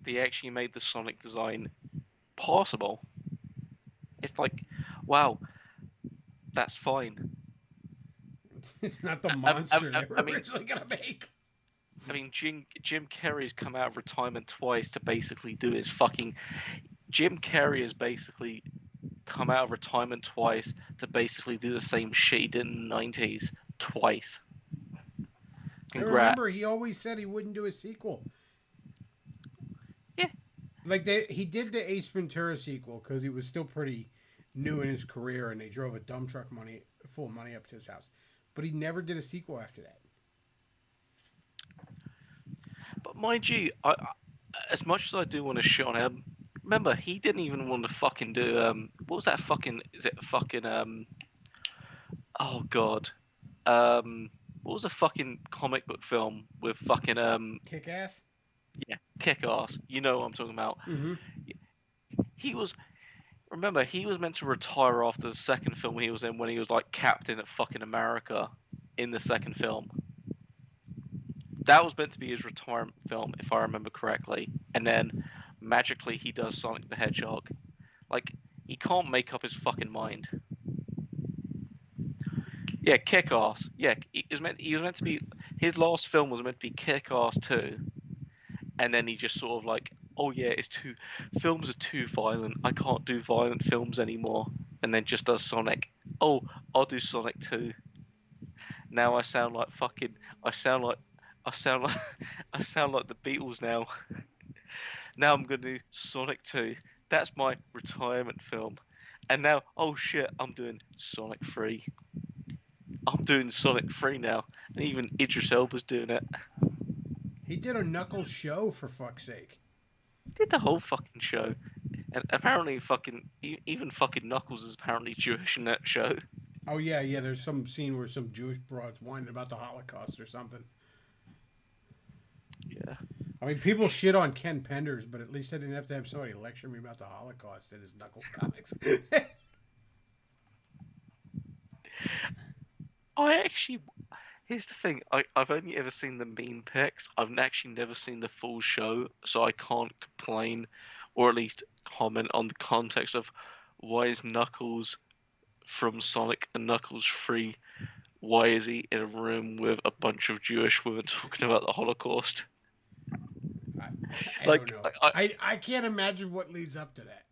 They actually made the Sonic design possible. It's like, wow, that's fine. It's not the monster they were originally going to make. I mean, Jim Carrey's come out of retirement twice to basically do his fucking... Jim Carrey has basically come out of retirement twice to basically do the same shit he did in the 90s twice. Congrats. Remember, he always said he wouldn't do a sequel. Yeah. Like, he did the Ace Ventura sequel because he was still pretty new in his career, and they drove a dump truck full of money up to his house. But he never did a sequel after that. But mind you, as much as I do want to shit on him, remember, he didn't even want to fucking do, what was that fucking, is it fucking, oh god, what was a fucking comic book film with fucking, Kick-Ass? Yeah, Kick-Ass, you know what I'm talking about. Mm-hmm. He was meant to retire after the second film he was in when he was like Captain at fucking America in the second film. That was meant to be his retirement film, if I remember correctly. And then magically he does Sonic the Hedgehog. Like, he can't make up his fucking mind. Yeah, Kick-Ass. Yeah, he was meant to be, his last film was meant to be Kick-Ass 2. And then he just sort of like, oh yeah, films are too violent. I can't do violent films anymore. And then just does Sonic. Oh, I'll do Sonic 2. Now I sound like the Beatles now. Now I'm going to do Sonic 2. That's my retirement film. And now, oh shit, I'm doing Sonic 3. I'm doing Sonic 3 now. And even Idris Elba's doing it. He did a Knuckles show, for fuck's sake. He did the whole fucking show. And apparently even fucking Knuckles is apparently Jewish in that show. Oh yeah, there's some scene where some Jewish broad's whining about the Holocaust or something. Yeah. I mean, people shit on Ken Penders, but at least I didn't have to have somebody lecture me about the Holocaust in his Knuckles comics. Here's the thing, I've only ever seen the meme pics. I've actually never seen the full show, so I can't complain or at least comment on the context of why is Knuckles from Sonic and Knuckles free? Why is he in a room with a bunch of Jewish women talking about the Holocaust? I Like, don't know. I can't imagine what leads up to that.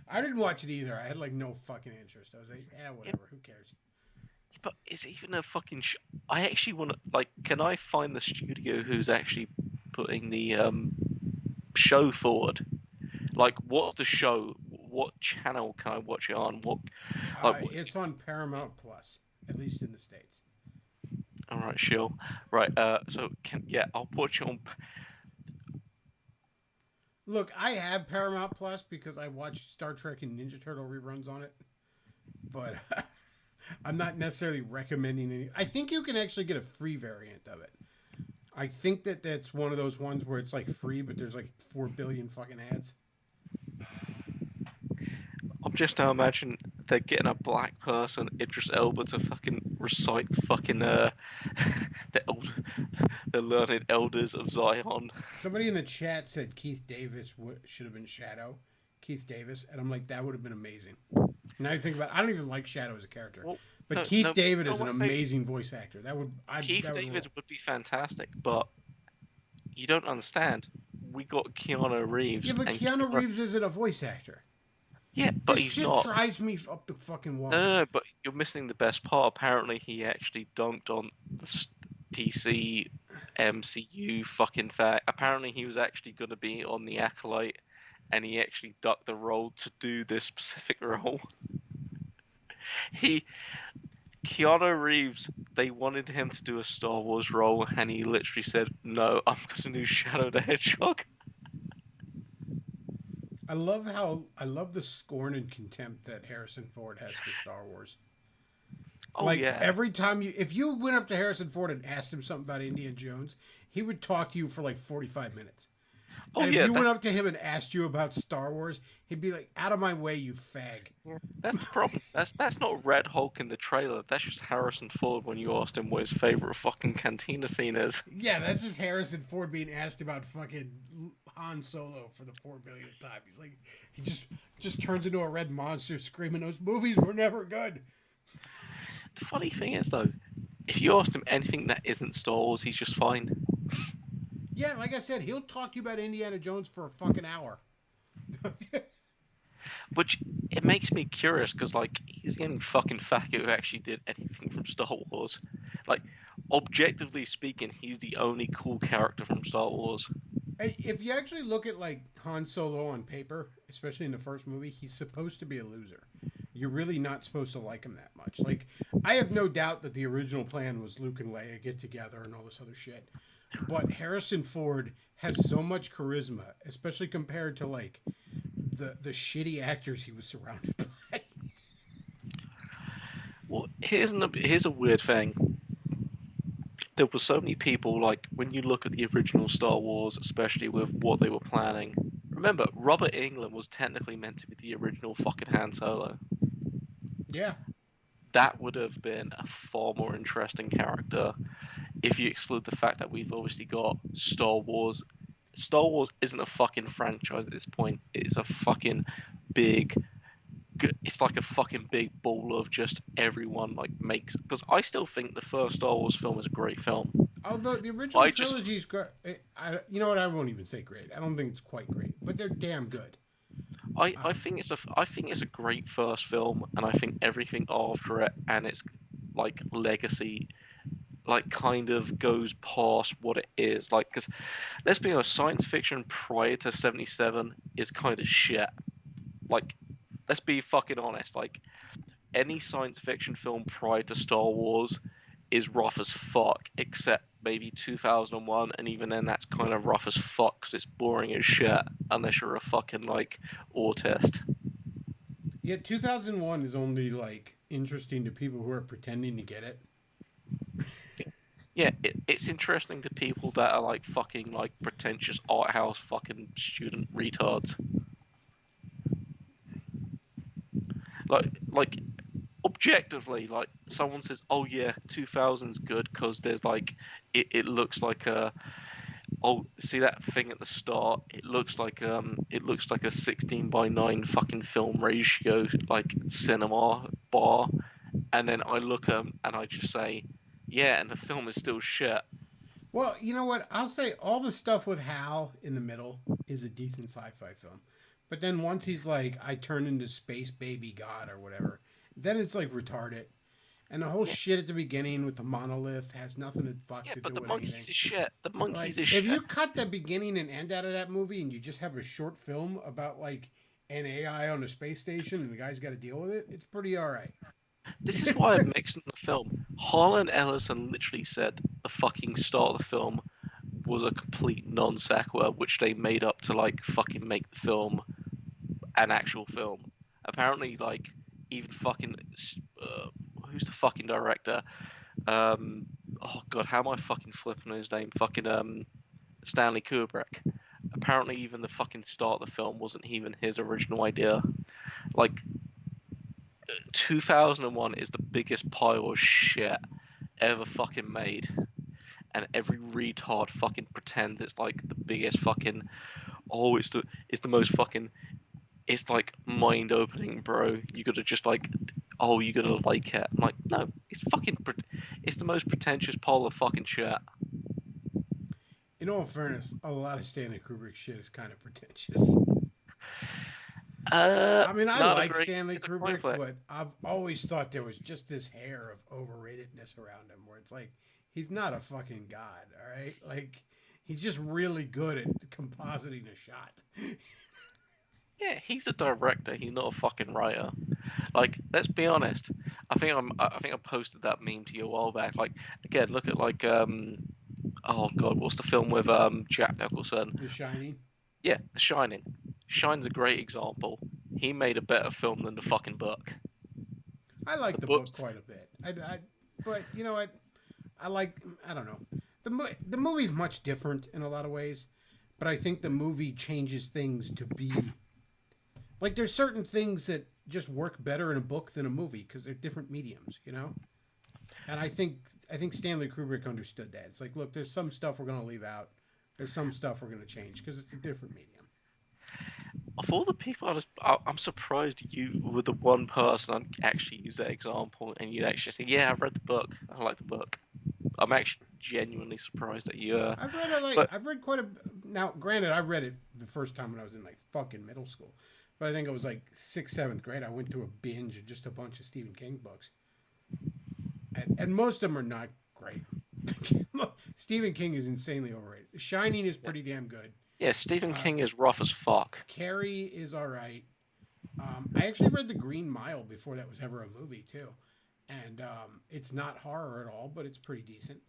I didn't watch it either. I had like no fucking interest. I was like, whatever. Who cares? But is even a fucking? I actually want to like. Can I find the studio who's actually putting the show forward? Like, what's the show? What channel can I watch it on? What? It's on Paramount Plus, at least in the States. All right, sure. Right. So I'll watch it on. Look, I have Paramount Plus because I watch Star Trek and Ninja Turtle reruns on it, but I'm not necessarily recommending any. I think you can actually get a free variant of it. I think that's one of those ones where it's like free, but there's like 4 billion fucking ads. I'm just now imagining they're getting a black person, Idris Elba, to fucking recite fucking the learned elders of Zion. Somebody in the chat said Keith Davis should have been Shadow. Keith Davis, and I'm like, that would have been amazing. Now you think about it, I don't even like Shadow as a character, but Keith David is an amazing voice actor. Keith David would be fantastic, but you don't understand. We got Keanu Reeves. Yeah, but Keanu Reeves isn't a voice actor. Yeah, but he's not. This shit drives me up the fucking wall. No, but you're missing the best part. Apparently, he actually dunked on the DC MCU fucking fact. Apparently, he was actually going to be on the Acolyte, and he actually ducked the role to do this specific role. Keanu Reeves, they wanted him to do a Star Wars role, and he literally said, "No, I'm going to do Shadow the Hedgehog." I love the scorn and contempt that Harrison Ford has for Star Wars. Oh, yeah. Every time if you went up to Harrison Ford and asked him something about Indiana Jones, he would talk to you for like 45 minutes. And if you went up to him and asked you about Star Wars, he'd be like, "Out of my way, you fag." Yeah, that's the problem. That's not Red Hulk in the trailer. That's just Harrison Ford when you asked him what his favorite fucking cantina scene is. Yeah, that's just Harrison Ford being asked about fucking Han Solo for the 4 billionth time. He's like, he just turns into a red monster screaming, "Those movies were never good." The funny thing is, though, if you asked him anything that isn't Star Wars, he's just fine. Yeah, like I said, he'll talk to you about Indiana Jones for a fucking hour. Which, it makes me curious, because, like, he's the only fucking fucker who actually did anything from Star Wars. Like, objectively speaking, he's the only cool character from Star Wars. If you actually look at, like, Han Solo on paper, especially in the first movie, he's supposed to be a loser. You're really not supposed to like him that much. Like, I have no doubt that the original plan was Luke and Leia get together and all this other shit. But Harrison Ford has so much charisma, especially compared to, like, the shitty actors he was surrounded by. Well, here's a weird thing. There were so many people, like, when you look at the original Star Wars, especially with what they were planning. Remember, Robert Englund was technically meant to be the original fucking Han Solo. Yeah. That would have been a far more interesting character if you exclude the fact that we've obviously got Star Wars. Star Wars isn't a fucking franchise at this point. It's a fucking big... It's like a fucking big ball of just everyone, like, makes... Because I still think the first Star Wars film is a great film. Although the original trilogy's great. You know what? I won't even say great. I don't think it's quite great. But they're damn good. I think it's a great first film, and I think everything after it and its like legacy, like kind of goes past what it is. Like, because let's be honest, science fiction prior to '77 is kind of shit. Like, let's be fucking honest. Like, any science fiction film prior to Star Wars is rough as fuck, except maybe 2001, and even then that's kind of rough as fuck because it's boring as shit unless you're a fucking like autist. Yeah, 2001 is only like interesting to people who are pretending to get it. Yeah, it's interesting to people that are like fucking like pretentious art house fucking student retards. Like objectively, like someone says, "Oh yeah, 2000's good because there's like it looks like a oh, see that thing at the start? It looks like a 16:9 fucking film ratio, like cinema bar. And then I look and I just say, yeah, and the film is still shit. Well, you know what? I'll say all the stuff with Hal in the middle is a decent sci-fi film. But then once he's like, I turn into space baby god or whatever, then it's like retarded. And the whole shit at the beginning with the monolith has nothing to fuck Yeah, to but do the with monkeys anything. is shit. The monkeys Like, is if shit. you cut the beginning and end out of that movie and you just have a short film about like an AI on a space station and the guy's got to deal with it, it's pretty all right. This is why I'm mixing the film. Harlan Ellison literally said the fucking start of the film was a complete non sequitur, which they made up to like fucking make the film an actual film. Apparently, like even fucking who's the fucking director? Oh god, how am I fucking flipping his name? Fucking Stanley Kubrick. Apparently, even the fucking start of the film wasn't even his original idea. Like 2001 is the biggest pile of shit ever fucking made, and every retard fucking pretends it's like the biggest fucking. Oh, it's the most fucking. It's like mind opening, bro. You gotta just like, oh, you gotta like it. I'm like, no, it's fucking. It's the most pretentious pile of fucking shit. In all fairness, a lot of Stanley Kubrick shit is kind of pretentious. I mean, I not like agree. Stanley It's a coin Kubrick, flip. but I've always thought there was just this hair of overratedness around him where it's like, he's not a fucking god, all right? Like, he's just really good at compositing a shot. Yeah, he's a director. He's not a fucking writer. Like, let's be honest. I think I posted that meme to you a while back. Like, again, look at like oh god, what's the film with Jack Nicholson? The Shining. Yeah, The Shining. Shine's a great example. He made a better film than the fucking book. I like the books- book quite a bit. But you know what? I don't know. The movie's much different in a lot of ways, but I think the movie changes things to be like there's certain things that just work better in a book than a movie because they're different mediums, you know? And I think Stanley Kubrick understood that. It's like, look, there's some stuff we're going to leave out. There's some stuff we're going to change because it's a different medium. Of all the people, I'm surprised you were the one person I'd actually use that example, and you'd actually say, "Yeah, I've read the book. I like the book." I'm actually genuinely surprised that you. I've read quite a. Now, granted, I read it the first time when I was in like fucking middle school, but I think it was like 6th, 7th grade. I went through a binge of just a bunch of Stephen King books, and most of them are not great. Stephen King is insanely overrated. Shining is pretty damn good. Yeah, Stephen King is rough as fuck. Carrie is all right. I actually read The Green Mile before that was ever a movie too, and it's not horror at all, but it's pretty decent.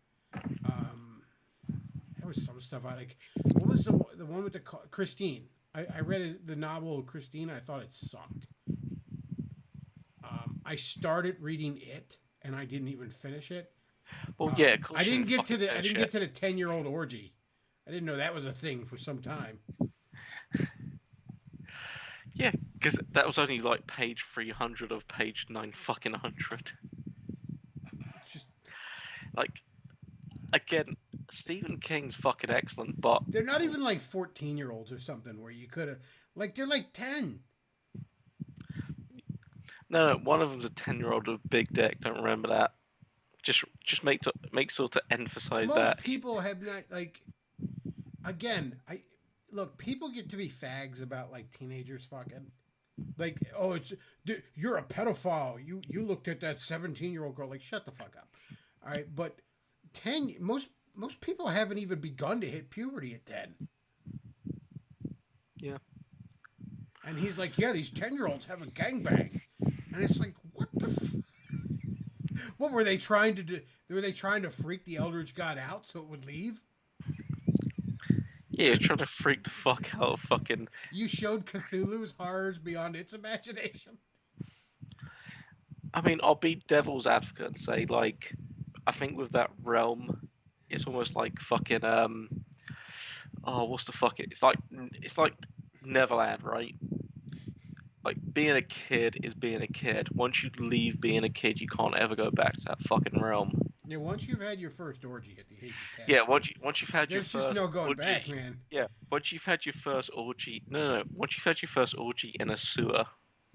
There was some stuff I like. What was the one with the Christine? I read the novel Christine. I thought it sucked. I started reading it and I didn't even finish it. Well, yeah, of course I you didn't get to fucking the finish I didn't it. get to the 10-year-old orgy. I didn't know that was a thing for some time. Yeah, because that was only like page 300 of page 900. Just Like, again, Stephen King's fucking excellent, but they're not even like 14-year-olds or something where you could have like they're like 10. no, one of them's a 10-year-old with a big dick. Don't remember that. Just make sure to emphasize Most that. people have not like. Again, look. People get to be fags about like teenagers fucking. Like, oh, you're a pedophile. You looked at that 17-year-old girl. Like, shut the fuck up. All right, but most people haven't even begun to hit puberty at 10. Yeah. And he's like, yeah, these 10-year-olds have a gangbang, and it's like, what the. What were they trying to do? Were they trying to freak the Eldritch God out so it would leave? Yeah, trying to freak the fuck out of fucking. You showed Cthulhu's horrors beyond its imagination. I mean, I'll be devil's advocate and say, like, I think with that realm, it's almost like fucking oh, what's the fuck? It's like Neverland, right? Like being a kid is being a kid. Once you leave being a kid, you can't ever go back to that fucking realm. Yeah, once you've had your first orgy at the age of 10. Yeah, once you've had There's your just first no going orgy, back, man. Yeah, once you've had your first orgy. No, once you've had your first orgy in a sewer.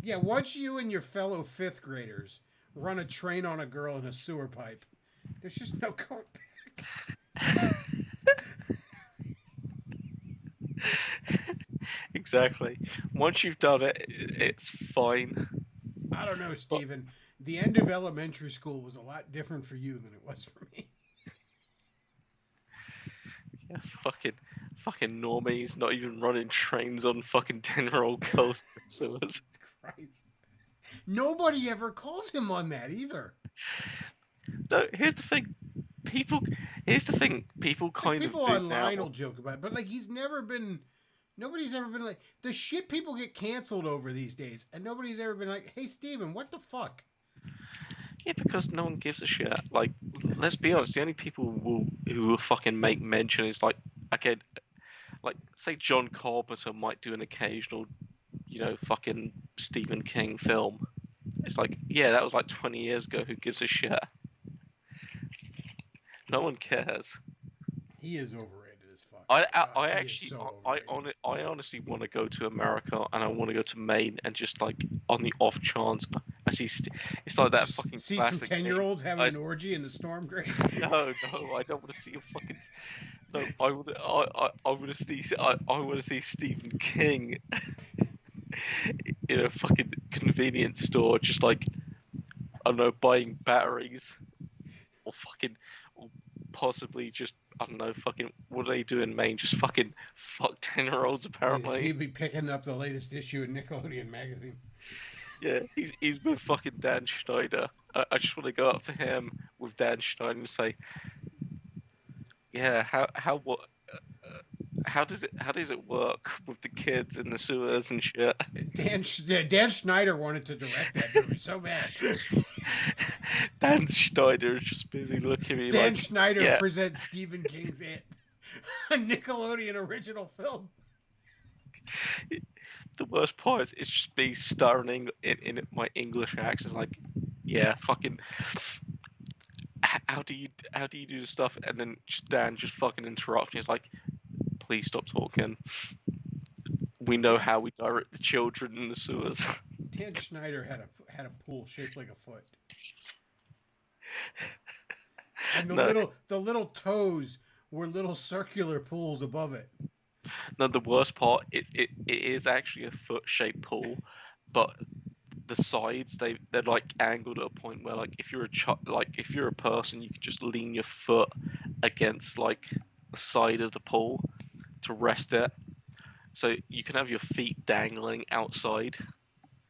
Yeah, once you and your fellow 5th graders run a train on a girl in a sewer pipe, there's just no going back. Exactly. Once you've done it, it's fine. I don't know, Steven. The end of elementary school was a lot different for you than it was for me. Yeah, fucking normies, not even running trains on fucking 10-year-old girls in sewers. Christ. Nobody ever calls him on that either. No, here's the thing. People kind People of do online now. will joke about it, but like he's never been. Nobody's ever been like the shit people get canceled over these days, and nobody's ever been like, "Hey, Steven, what the fuck?" Yeah, because no one gives a shit. Like, let's be honest. The only people who will fucking make mention is like, okay, like say John Carpenter might do an occasional, fucking Stephen King film. It's like, yeah, that was like 20 years ago. Who gives a shit? No one cares. He is overrated as fuck. I He is actually so I overrated. honestly want to go to America and I want to go to Maine and just like on the off chance I see it's like that fucking See classic some 10-year-olds having I- an orgy in the storm drain. No, I don't want to see a fucking. No, I want to see I want to see Stephen King in a fucking convenience store, just like I don't know, buying batteries, or fucking, or possibly just I don't know, fucking what do they do in Maine? Just fucking fuck 10-year-olds apparently. He'd be picking up the latest issue of Nickelodeon magazine. Yeah, he's with fucking Dan Schneider. I just want to go up to him with Dan Schneider and say, yeah, how does it work with the kids in the sewers and shit? Dan Schneider wanted to direct that movie so bad. Dan Schneider is just busy looking at me Dan like, Schneider yeah. presents Stephen King's It, a Nickelodeon original film. The worst part is it's just me stuttering in my English accent, like, yeah, fucking. How do you do this stuff? And then Dan just fucking interrupts me. He's like, please stop talking. We know how we direct the children in the sewers. Dan Schneider had a pool shaped like a foot, and the little toes were little circular pools above it. No, the worst part it is actually a foot-shaped pool, but the sides they're like angled at a point where like if you're if you're a person, you can just lean your foot against like the side of the pool to rest it, so you can have your feet dangling outside.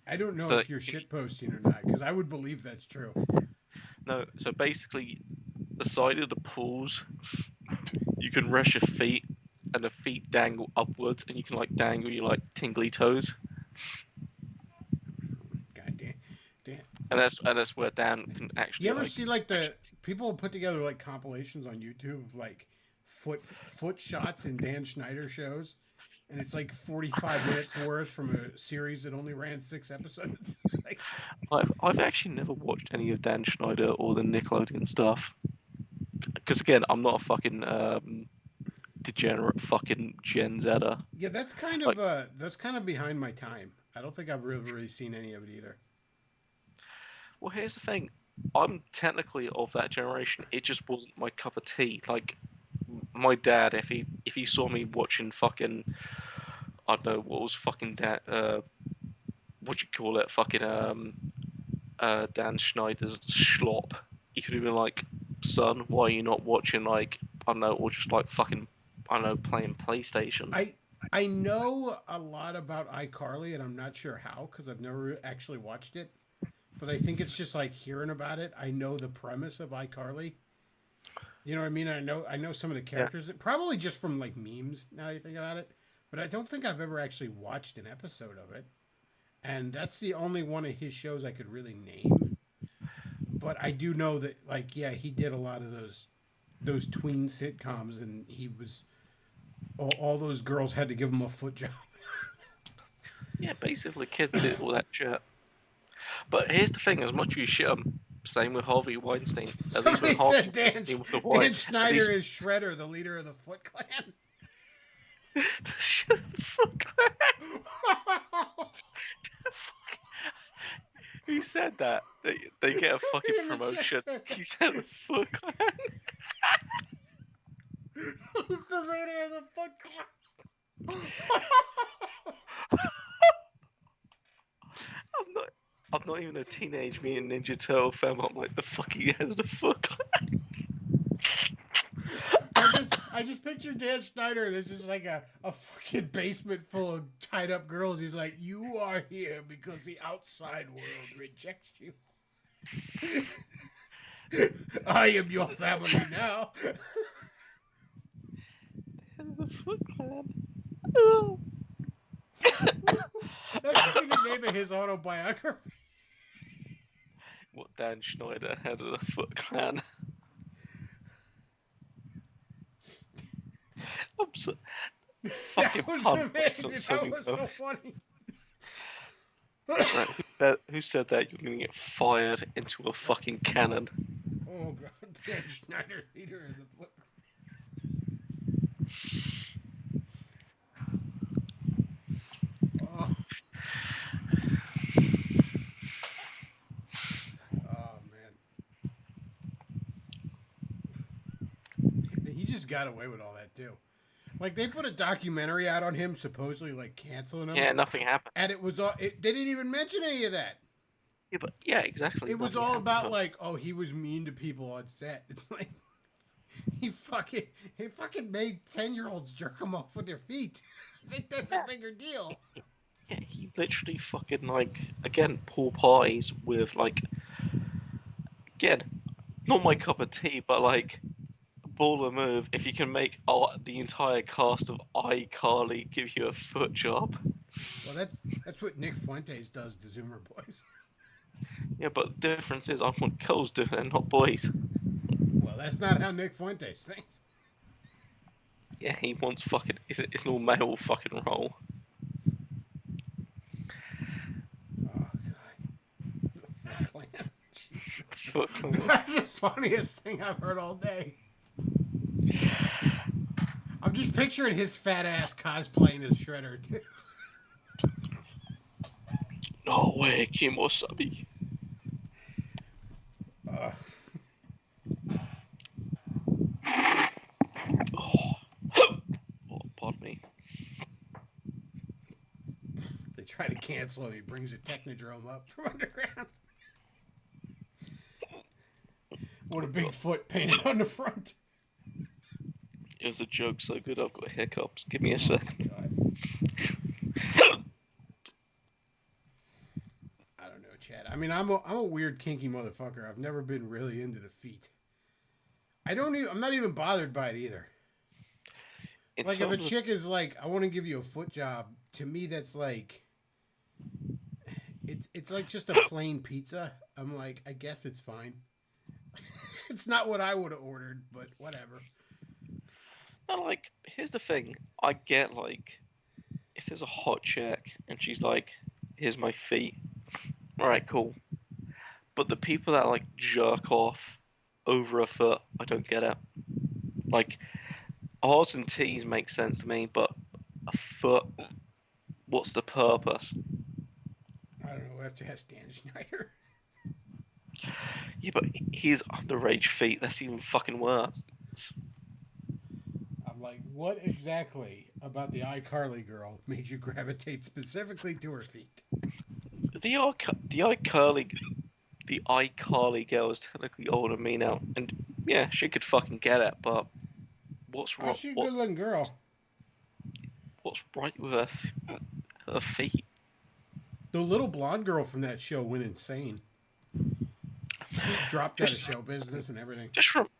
I don't know So if you're shitposting or not, because I would believe that's true. No, so basically, the side of the pools, you can rest your feet, and the feet dangle upwards, and you can like dangle your like tingly toes, God damn. and that's where Dan can actually. You ever see like the people put together like compilations on YouTube of like foot shots in Dan Schneider shows, and it's like 45 minutes worth from a series that only ran 6 episodes. Like, I've actually never watched any of Dan Schneider or the Nickelodeon stuff, because again, I'm not a fucking degenerate fucking Gen Zer. yeah, that's kind of behind my time. I don't think I've really seen any of it either. Well, here's the thing. I'm technically of that generation. It just wasn't my cup of tea. Like, my dad, if he saw me watching fucking, I don't know what was fucking what do you call it? Fucking Dan Schneider's Schlop. He could have been like, son, why are you not watching like I don't know, or just like fucking I don't know, playing PlayStation. I know a lot about iCarly, and I'm not sure how because I've never actually watched it. But I think it's just like hearing about it. I know the premise of iCarly. You know what I mean? I know some of the characters, probably just from like memes. Now that you think about it, but I don't think I've ever actually watched an episode of it. And that's the only one of his shows I could really name. But I do know that, like, yeah, he did a lot of those tween sitcoms, and he was all those girls had to give him a foot job. Yeah, basically kids did all that shit. But here's the thing: as much as you shit 'em, Same with Harvey Weinstein. At least Somebody with Harvey said Weinstein with the Dan wife. Schneider is Shredder, the leader of the Foot Clan. Shut the fuck up. Who said that? They get a fucking Somebody in the chat promotion. said that. He said the Foot Clan. He's the leader of the Foot Clan. I'm not even a Teenage Mutant Ninja Turtle fan. I'm like the fucking head of the Foot Clan. I just picture Dan Schneider. There's just like a fucking basement full of tied up girls. He's like, you are here because the outside world rejects you. I am your family now. Head of the Foot Clan. Oh. That should be the name of his autobiography. What, Dan Schneider, head of the Foot Clan? I'm so fucking That was pumped. amazing. That was so funny. Right, who said that you're gonna get fired into a fucking cannon? Oh god, Dan Schneider, leader of the Foot. Oh. Oh man, he just got away with all that too. Like they put a documentary out on him, supposedly like canceling him. Yeah, nothing happened. And it was all. They didn't even mention any of that. Yeah, but yeah, exactly. It was nothing all happened. about like, oh, he was mean to people on set. It's like he fucking made 10-year-olds jerk him off with their feet. I think that's a bigger deal. Yeah, he literally fucking like again poor pies with like again not my cup of tea, but like baller move if you can make the entire cast of iCarly give you a foot job. Well, that's what Nick Fuentes does to Zoomer Boys. Yeah, but the difference is I want girls doing it, not boys. Well, that's not how Nick Fuentes thinks. Yeah, he wants fucking it's an all male fucking role. Oh god. Foot Clan. Foot Clan. That's the funniest thing I've heard all day. I'm just picturing his fat ass cosplaying as Shredder too. No way, Kimosabi. Oh, pardon me. They try to cancel him. He brings a Technodrome up from underground. What a big foot painted on the front. It was a joke so good I've got hiccups. Give me a second. I don't know, Chad. I mean, I'm a weird kinky motherfucker. I've never been really into the feet. I'm not even bothered by it either. Like if a chick is like, I want to give you a foot job, to me that's like, it's like just a plain pizza. I'm like, I guess it's fine. It's not what I would have ordered, but whatever. No, like, here's the thing. I get, like, if there's a hot chick and she's like, here's my feet. Alright, cool. But the people that, like, jerk off over a foot, I don't get it. Like, R's and T's make sense to me, but a foot, what's the purpose? I don't know. We have to ask Dan Schneider. Yeah, but his underage feet, that's even fucking worse. I'm like, what exactly about the iCarly girl made you gravitate specifically to her feet? The iCarly girl is technically older than me now, and yeah, she could fucking get it, but what's wrong? Oh, she's a good-looking girl. What's right with her feet? The little blonde girl from that show went insane. Just dropped out of show business and everything.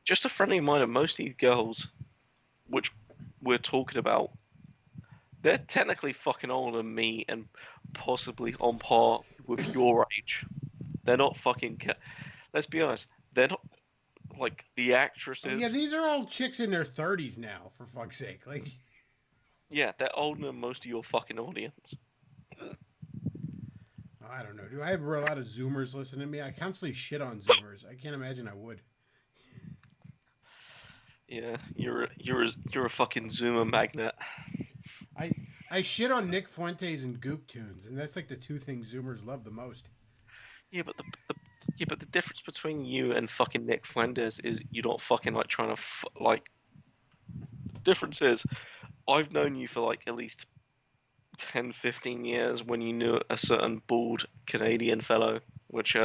Just a friendly reminder, most of these girls, which we're talking about, they're technically fucking older than me and possibly on par with your age. They're not fucking... Let's be honest, they're not like the actresses. Yeah, these are all chicks in their 30s now, for fuck's sake. Like, yeah, they're older than most of your fucking audience. I don't know. Do I have a lot of Zoomers listening to me? I constantly shit on Zoomers. I can't imagine I would. Yeah, you're a fucking Zoomer magnet. I shit on Nick Fuentes and Goop Tunes, and that's like the two things Zoomers love the most. Yeah, but the difference between you and fucking Nick Flanders is you don't fucking like trying to like. The difference is, I've known you for like at least 10, 15 years when you knew a certain bald Canadian fellow, which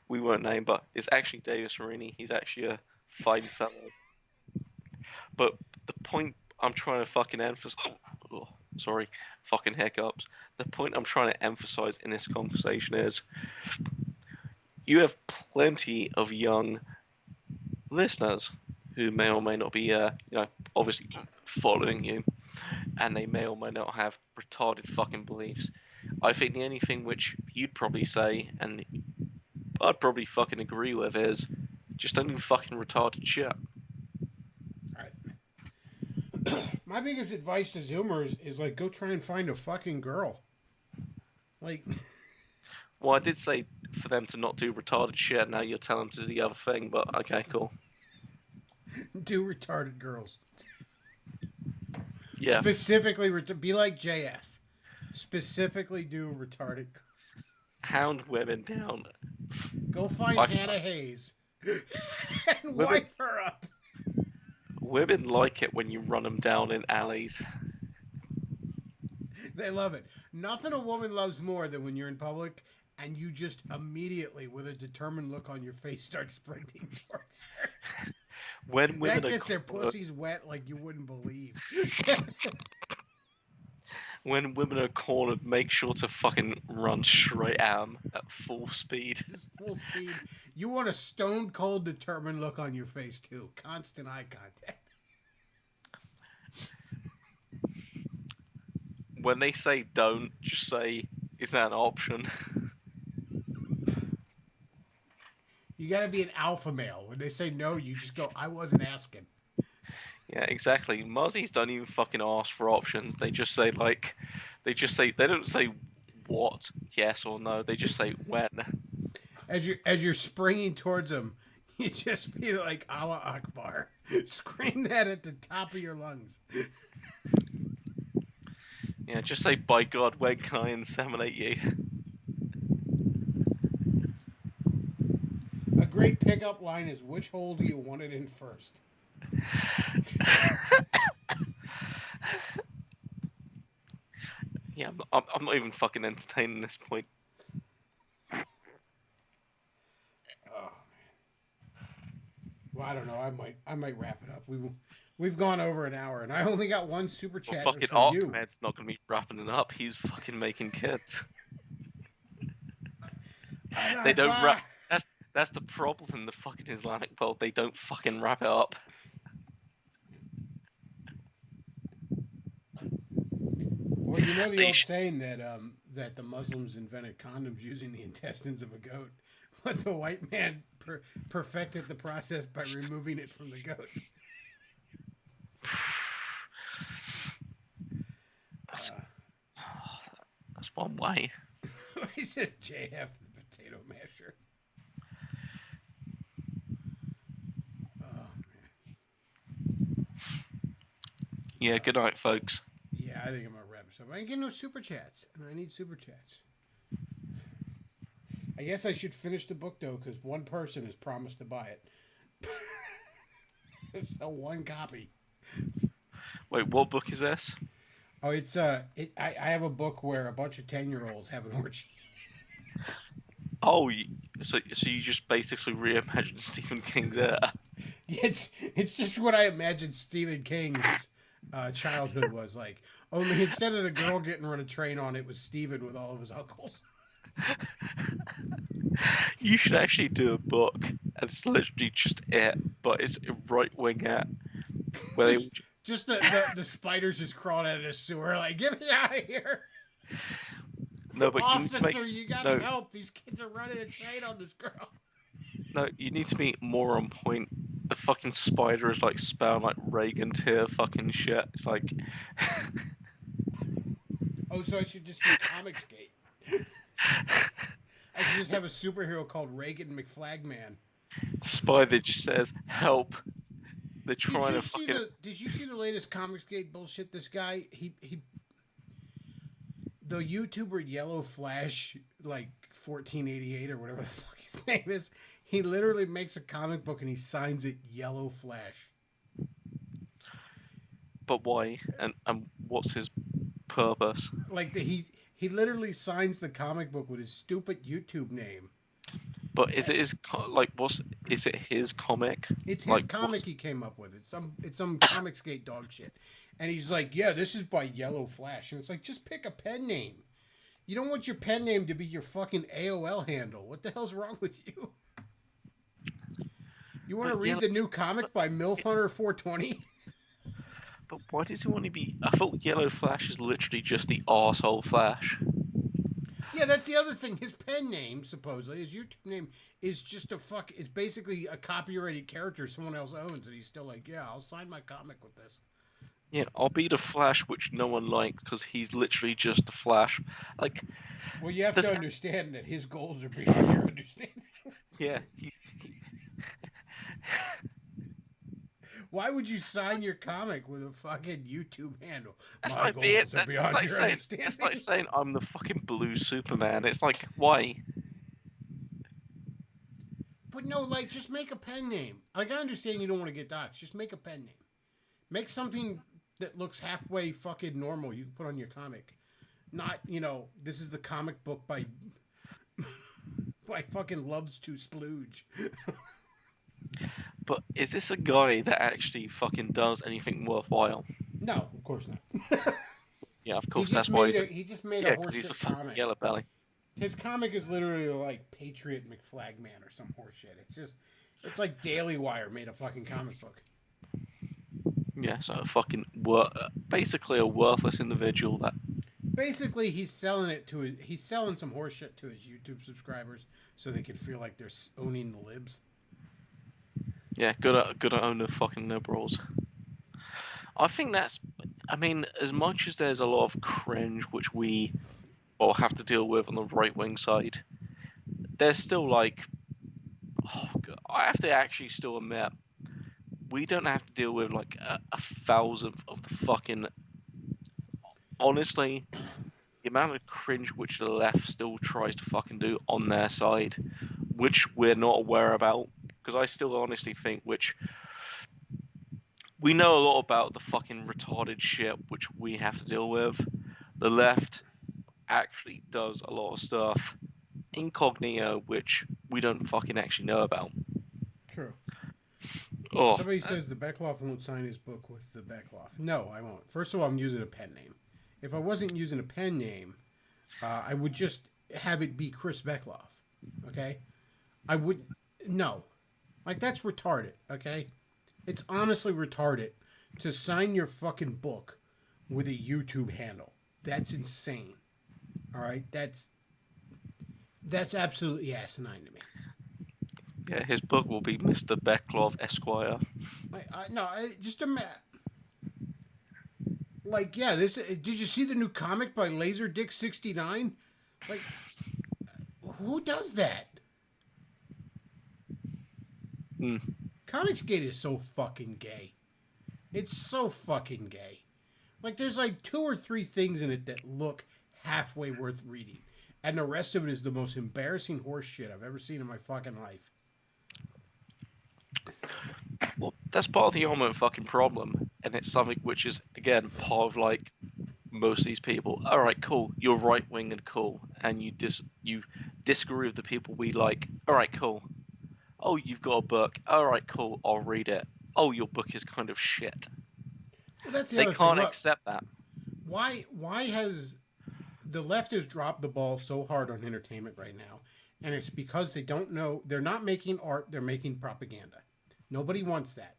we won't name, but it's actually Davis Marini. He's actually a fine fellow. But the point I'm trying to fucking emphasize, sorry, fucking hiccups. The point I'm trying to emphasize in this conversation is you have plenty of young listeners who may or may not be, obviously following you, and they may or may not have retarded fucking beliefs. I think the only thing which you'd probably say, and I'd probably fucking agree with, is just don't do fucking retarded shit. My biggest advice to Zoomers is like go try and find a fucking girl. Like, well, I did say for them to not do retarded shit. Now you're telling them to do the other thing, but okay, cool. Do retarded girls. Yeah. Specifically, be like JF. Specifically, do retarded. Hound women down. Go find Hannah Hayes and wife her up. Women like it when you run them down in alleys. They love it. Nothing a woman loves more than when you're in public and you just immediately, with a determined look on your face, start sprinting towards her. When women that gets their pussies wet like you wouldn't believe. When women are cornered, make sure to fucking run straight at them at full speed. Just full speed. You want a stone cold determined look on your face too. Constant eye contact. When they say don't, just say, is that an option? You gotta be an alpha male. When they say no, you just go, I wasn't asking. Yeah, exactly. Muzzies don't even fucking ask for options. They just say they don't say what, yes or no. They just say when. As you're springing towards them, you just be like Allah Akbar. Scream that at the top of your lungs. Yeah, just say, by God, when can I inseminate you? A great pickup line is, which hole do you want it in first? Yeah, I'm not even fucking entertaining this point. Oh, man. Well, I don't know. I might wrap it up. We've gone over an hour, and I only got one super chat Fucking from you. Ahmed's not gonna be wrapping it up. He's fucking making kids. They don't wrap. That's the problem in the fucking Islamic world. They don't fucking wrap it up. Well, you know the old saying that that the Muslims invented condoms using the intestines of a goat, but the white man perfected the process by removing it from the goat. That's one way. He said JF, the potato masher. Oh, man. Yeah, good night, folks. Yeah, I think I'm going to wrap this up. I ain't getting no super chats, and I need super chats. I guess I should finish the book, though, because one person has promised to buy it. So one copy. Wait, what book is this? Oh, it's I have a book where a bunch of 10-year-olds have an orgy. Oh, so you just basically reimagined Stephen King's Air. It's just what I imagined Stephen King's childhood was like. Only instead of the girl getting run a train on, it was Stephen with all of his uncles. You should actually do a book, and it's literally just it, but it's a right-wing it. Where just the spiders just crawling out of the sewer, like, get me out of here. No, but Officer, you gotta help. These kids are running a train on this girl. No, you need to be more on point. The fucking spider is like spelling like Reagan tier fucking shit. It's like. Oh, so I should just do Comicsgate. I should just have a superhero called Reagan McFlagman. The spy that just says, help. They're trying to fucking... Did you see the latest Comicsgate bullshit? This guy, the YouTuber Yellow Flash, like 1488 or whatever the fuck his name is, he literally makes a comic book and he signs it Yellow Flash. But why? And what's his purpose? Like he literally signs the comic book with his stupid YouTube name. But is it his is it his comic? It's his comic he came up with. It's some Comicsgate dog shit. And he's like, yeah, this is by Yellow Flash. And it's like, just pick a pen name. You don't want your pen name to be your fucking AOL handle. What the hell's wrong with you? You want to read the new comic by MILF Hunter 420? But why does he want to be... I thought Yellow Flash is literally just the arsehole Flash. Yeah, that's the other thing. His pen name, supposedly, his YouTube name, is just it's basically a copyrighted character someone else owns, and he's still like, yeah, I'll sign my comic with this. Yeah, I'll be the Flash, which no one likes, because he's literally just the Flash. Like, well, you have to understand that his goals are beyond your understanding. Yeah, Why would you sign your comic with a fucking YouTube handle? That's My like goals are beyond your understanding. It's like saying I'm the fucking blue Superman. It's like, why? But no, like, just make a pen name. Like, I understand you don't want to get doxxed. Just make a pen name. Make something that looks halfway fucking normal you can put on your comic. Not, this is the comic book by fucking Loves to Splooge. But is this a guy that actually fucking does anything worthwhile? No, of course not. Yeah, of course, that's why he just made a because he's a horseshit fucking comic. yellow belly. His comic is literally like Patriot McFlagman or some horseshit. It's like Daily Wire made a fucking comic book. Yeah, so basically a worthless individual that... Basically, he's selling some horseshit to his YouTube subscribers so they can feel like they're owning the libs. Yeah, good to own the fucking liberals. I think that's... I mean, as much as there's a lot of cringe which we all have to deal with on the right-wing side, there's still like... Oh, God, I have to actually still admit, we don't have to deal with like a thousandth of the fucking... Honestly, the amount of cringe which the left still tries to fucking do on their side, which we're not aware about, because I still honestly think we know a lot about the fucking retarded shit which we have to deal with. The left actually does a lot of stuff incognito which we don't fucking actually know about. True. Oh. Somebody says the Bechtloff won't sign his book with the Bechtloff. No, I won't. First of all, I'm using a pen name. If I wasn't using a pen name, I would just have it be Chris Bechtloff. Okay? I would... No. Like, that's retarded, okay? It's honestly retarded to sign your fucking book with a YouTube handle. That's insane. All right? That's absolutely asinine to me. Yeah, his book will be Mr. Bechtloff Esquire. Just imagine. Like, yeah, did you see the new comic by LaserDick69? Like, who does that? Comicsgate is so fucking gay. It's so fucking gay. Like, there's like 2 or 3 things in it that look halfway worth reading. And the rest of it is the most embarrassing horse shit I've ever seen in my fucking life. Well, that's part of the ultimate fucking problem. And it's something which is, again, part of, like, most of these people. Alright, cool. You're right-wing and cool. And you disagree with the people we like. Alright, cool. Oh, you've got a book. Alright, cool. I'll read it. Oh, your book is kind of shit. Well, that's the they other can't thing. Look, accept that. Why has the left has dropped the ball so hard on entertainment right now? And it's because they don't know. They're not making art. They're making propaganda. Nobody wants that.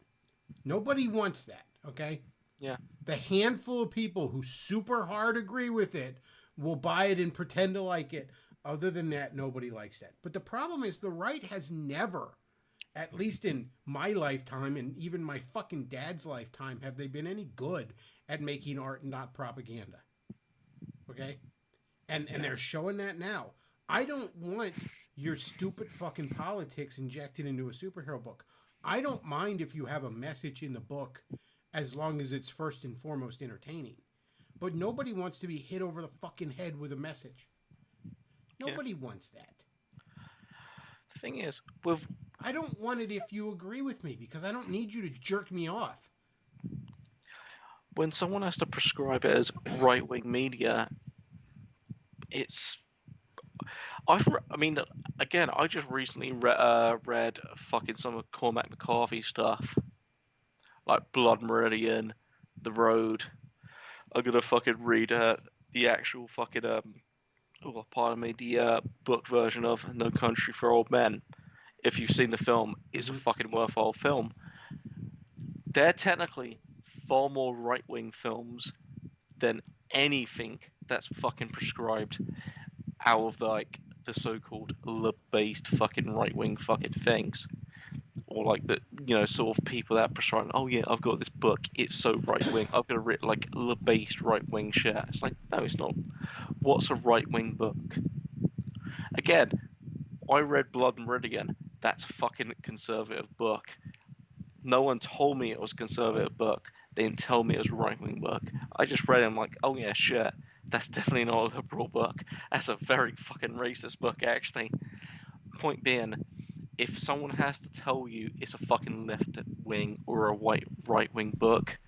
Nobody wants that, okay? Yeah. The handful of people who super hard agree with it will buy it and pretend to like it. Other than that, nobody likes that. But the problem is the right has never, at least in my lifetime and even my fucking dad's lifetime, have they been any good at making art and not propaganda. Okay? And they're showing that now. I don't want your stupid fucking politics injected into a superhero book. I don't mind if you have a message in the book as long as it's first and foremost entertaining. But nobody wants to be hit over the fucking head with a message. Nobody wants that. The thing is, with I don't want it if you agree with me because I don't need you to jerk me off. when someone has to prescribe it as right-wing media, it's I mean, again, I just recently read fucking some of Cormac McCarthy stuff, like Blood Meridian, The Road. I'm gonna fucking read the actual fucking pardon me, the book version of No Country for Old Men. If you've seen the film, it's a fucking worthwhile film. They're technically far more right-wing films than anything that's fucking prescribed out of the so-called lib-based fucking right-wing fucking things, or like the sort of people that prescribe. Oh yeah, I've got this book. It's so right-wing. I've got to read like lib-based right-wing shit. It's like no, it's not. What's a right-wing book? Again, I read Blood Meridian. That's a fucking conservative book. No one told me it was a conservative book. They didn't tell me it was a right-wing book. I just read it. I'm like, oh yeah, shit. That's definitely not a liberal book. That's a very fucking racist book, actually. Point being, if someone has to tell you it's a fucking left-wing or a right-wing book,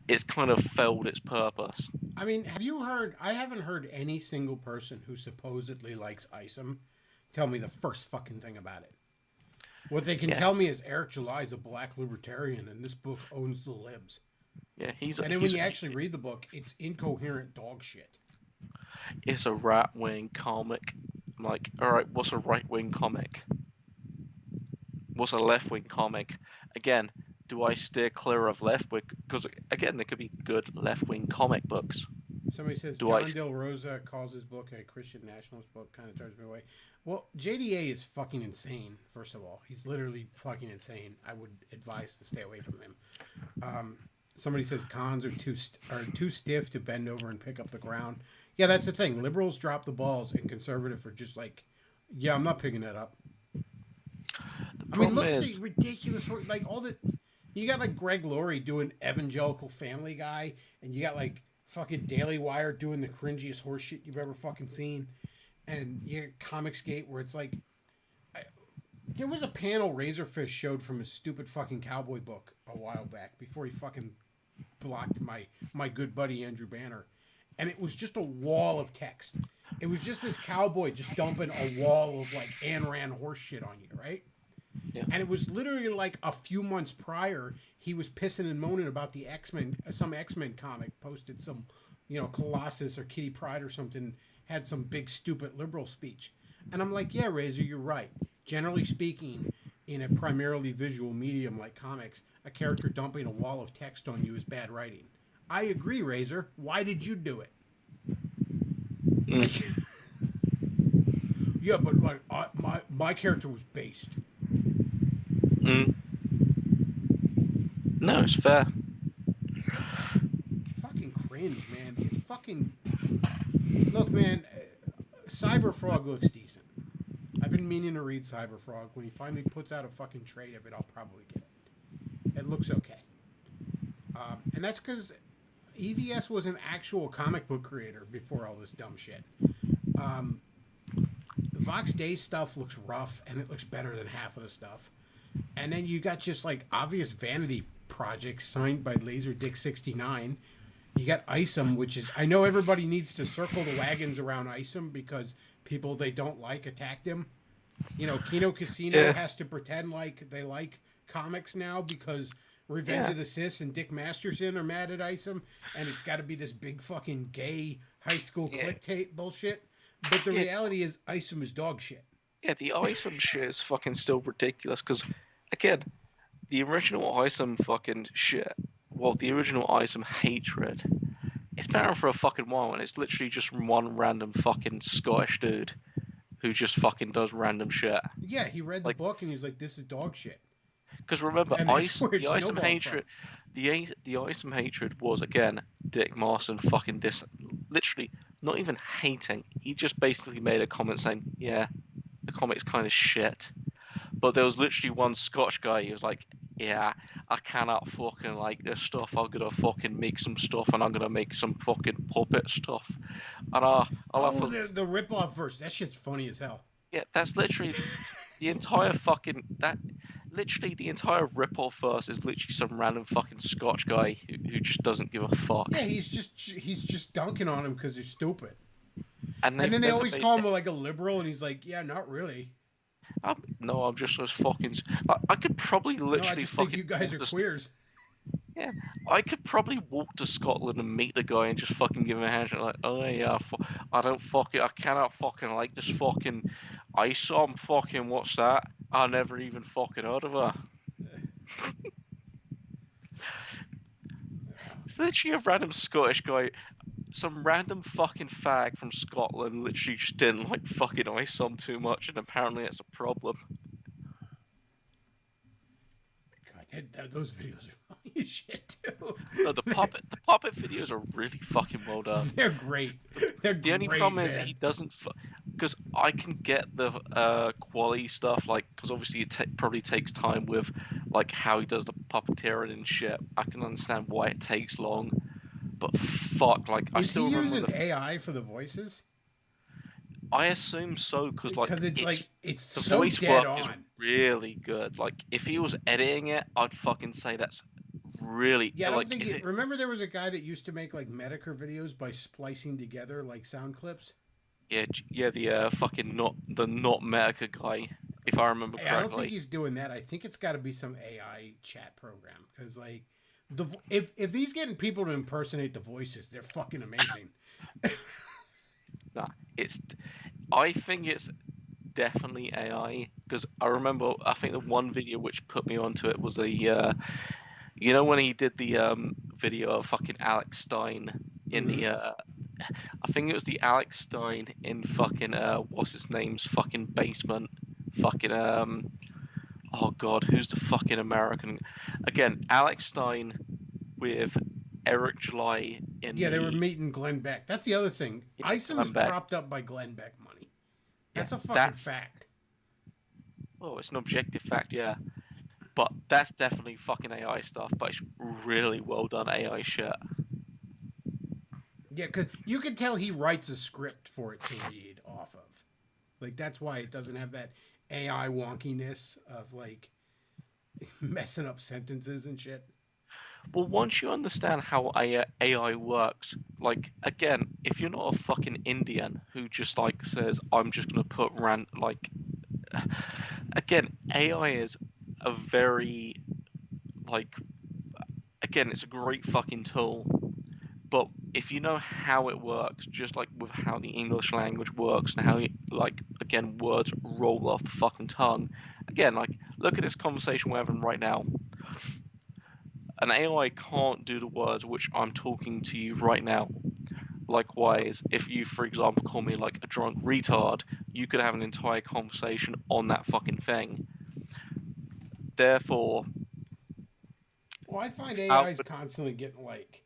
it's kind of failed its purpose. I mean, have you heard? I haven't heard any single person who supposedly likes Isom tell me the first fucking thing about it. What they can tell me is Eric July's a black libertarian and this book owns the libs. Yeah, and then when you actually read the book, it's incoherent dog shit. It's a right-wing comic. I'm like, alright, what's a right-wing comic? What's a left-wing comic? Again, do I steer clear of left-wing? Because, again, there could be good left-wing comic books. Somebody says John Del Rosa calls his book a Christian nationalist book. Kind of turns me away. Well, JDA is fucking insane, first of all. He's literally fucking insane. I would advise to stay away from him. Somebody says cons are too stiff to bend over and pick up the ground. Yeah, that's the thing. Liberals drop the balls and conservative are just like, yeah, I'm not picking that up. I mean, look at the ridiculous, like all the, you got like Greg Laurie doing Evangelical Family Guy, and you got like fucking Daily Wire doing the cringiest horseshit you've ever fucking seen, and you got Comicsgate where it's like, there was a panel Razorfish showed from his stupid fucking cowboy book a while back before he fucking blocked my good buddy Andrew Banner. And it was just a wall of text. It was just this cowboy just dumping a wall of like Ayn Rand horse shit on you, right? Yeah. And it was literally like a few months prior, he was pissing and moaning about the X-Men, some X-Men comic posted some, Colossus or Kitty Pryde or something, had some big stupid liberal speech. And I'm like, yeah, Razor, you're right. Generally speaking, in a primarily visual medium like comics, a character dumping a wall of text on you is bad writing. I agree, Razor. Why did you do it? Yeah, but my character was based. No, it's fair. Fucking cringe, man. It's fucking... Look, man, Cyberfrog looks decent. I've been meaning to read Cyberfrog. When he finally puts out a fucking trade of it, I'll probably get it. It looks okay. And that's because EVS was an actual comic book creator before all this dumb shit. Vox Day stuff looks rough, and it looks better than half of the stuff. And then you got just like obvious vanity projects signed by LaserDick69. You got Isom, which is, I know everybody needs to circle the wagons around Isom because people they don't like attacked him. Kino Casino has to pretend like they like comics now because Revenge of the Sis and Dick Masterson are mad at Isom, and it's got to be this big fucking gay high school click tape bullshit. But the reality is Isom is dog shit. Yeah, the Isom shit is fucking still ridiculous because, again, the original Isom fucking shit, the original Isom hatred, it's been around for a fucking while, and it's literally just one random fucking Scottish dude who just fucking does random shit. Yeah, he read the book and he was like, "This is dog shit." Because remember, the Isom hatred, the Isom hatred was again Dick Marston fucking literally not even hating. He just basically made a comment saying, "Yeah, the comic's kind of shit." But there was literally one Scotch guy. He was like, "Yeah, I cannot fucking like this stuff. I'm gonna fucking make some stuff, and I'm gonna make some fucking puppet stuff." And I love Oh, the rip-off verse. That shit's funny as hell. yeah, that's literally the entire fucking that. Literally, the entire rip-off verse is literally some random fucking Scotch guy who just doesn't give a fuck. Yeah, he's just dunking on him because he's stupid. And And then they never always made call him like a liberal, and he's like, "Yeah, not really. no, I'm just those fucking. I could probably No, I literally just fucking. think you guys walk are to- queers." Yeah, I could probably walk to Scotland and meet the guy and just fucking give him a handshake like, oh yeah, I cannot fucking like this fucking. I saw him fucking. What's that? I never even fucking heard of her. It's literally a random Scottish guy. Some random fucking fag from Scotland literally just didn't like fucking ISOM too much, and apparently it's a problem. God, those videos are funny as shit too. No, the puppet videos are really fucking well done. They're great. They're The only great, problem is man. he doesn't, because I can get the quality stuff, like, because obviously it probably takes time with like how he does the puppeteering and shit. I can understand why it takes long, but fuck, like I Is still he remember using AI for the voices? I assume so, because like Because it's like it's the so voice dead work is on. really good. Like if he was editing it, I'd fucking say that's really Yeah, I don't like think if it- remember there was a guy that used to make like Medicare videos by splicing together like sound clips. yeah, the fucking not Medica guy, if I remember Hey, I don't think correctly. he's doing that. I think it's got to be some AI chat program because like if he's getting people to impersonate the voices, they're fucking amazing. Nah, I think it's definitely AI because I remember I think the one video which put me onto it was you know when he did the video of fucking Alex Stein in the I think it was the Alex Stein in fucking what's his name's fucking basement fucking oh god, who's the fucking American again, Alex Stein with Eric July in Yeah, they the were meeting Glenn Beck. That's the other thing. Yeah, Isom Glenn is Beck. propped up by Glenn Beck money. That's Yeah, a fucking that's- fact. Oh, it's an objective fact, yeah. But that's definitely fucking AI stuff, but it's really well done AI shit. Yeah, because you can tell he writes a script for it to read off of. Like, that's why it doesn't have that AI wonkiness of, like, messing up sentences and shit. Well, once you understand how AI works, like, again, if you're not a fucking Indian who just, like, says, I'm just gonna put again, AI is a very, like, again, it's a great fucking tool, but if you know how it works, just like with how the English language works and how, like, again, words roll off the fucking tongue, again, like, look at this conversation we're having right now. An AI can't do the words which I'm talking to you right now. Likewise, if you, for example, call me like a drunk retard, you could have an entire conversation on that fucking thing. Therefore, Well, I find AI is constantly getting, like,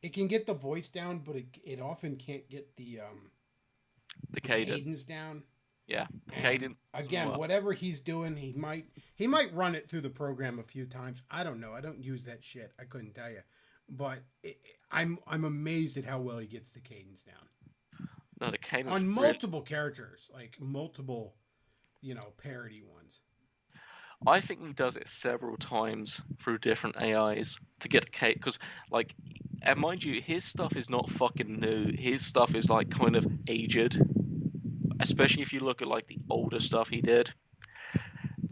it can get the voice down, but it often can't get the cadence down. Yeah, And cadence. Again, whatever he's doing, he might run it through the program a few times. I don't know. I don't use that shit. I couldn't tell you, but I'm amazed at how well he gets the cadence down. No, the cadence On multiple characters, like multiple, parody ones. I think he does it several times through different AIs to get a cadence. Because, like, and mind you, his stuff is not fucking new. His stuff is like kind of aged. Especially if you look at like the older stuff he did.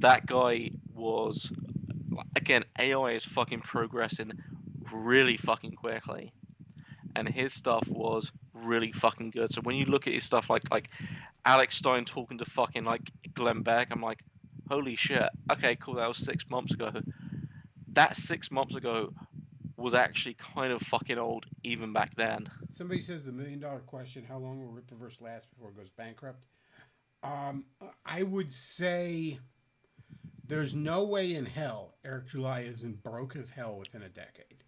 That guy was, again, AI is fucking progressing really fucking quickly, and his stuff was really fucking good. So when you look at his stuff like Alex Stein talking to fucking like Glenn Beck, I'm like, holy shit. Okay, cool. That was 6 months ago. That 6 months ago was actually kind of fucking old even back then. Somebody says the $1 million question: how long will Rippaverse last before it goes bankrupt? I would say there's no way in hell Eric July isn't broke as hell within a decade.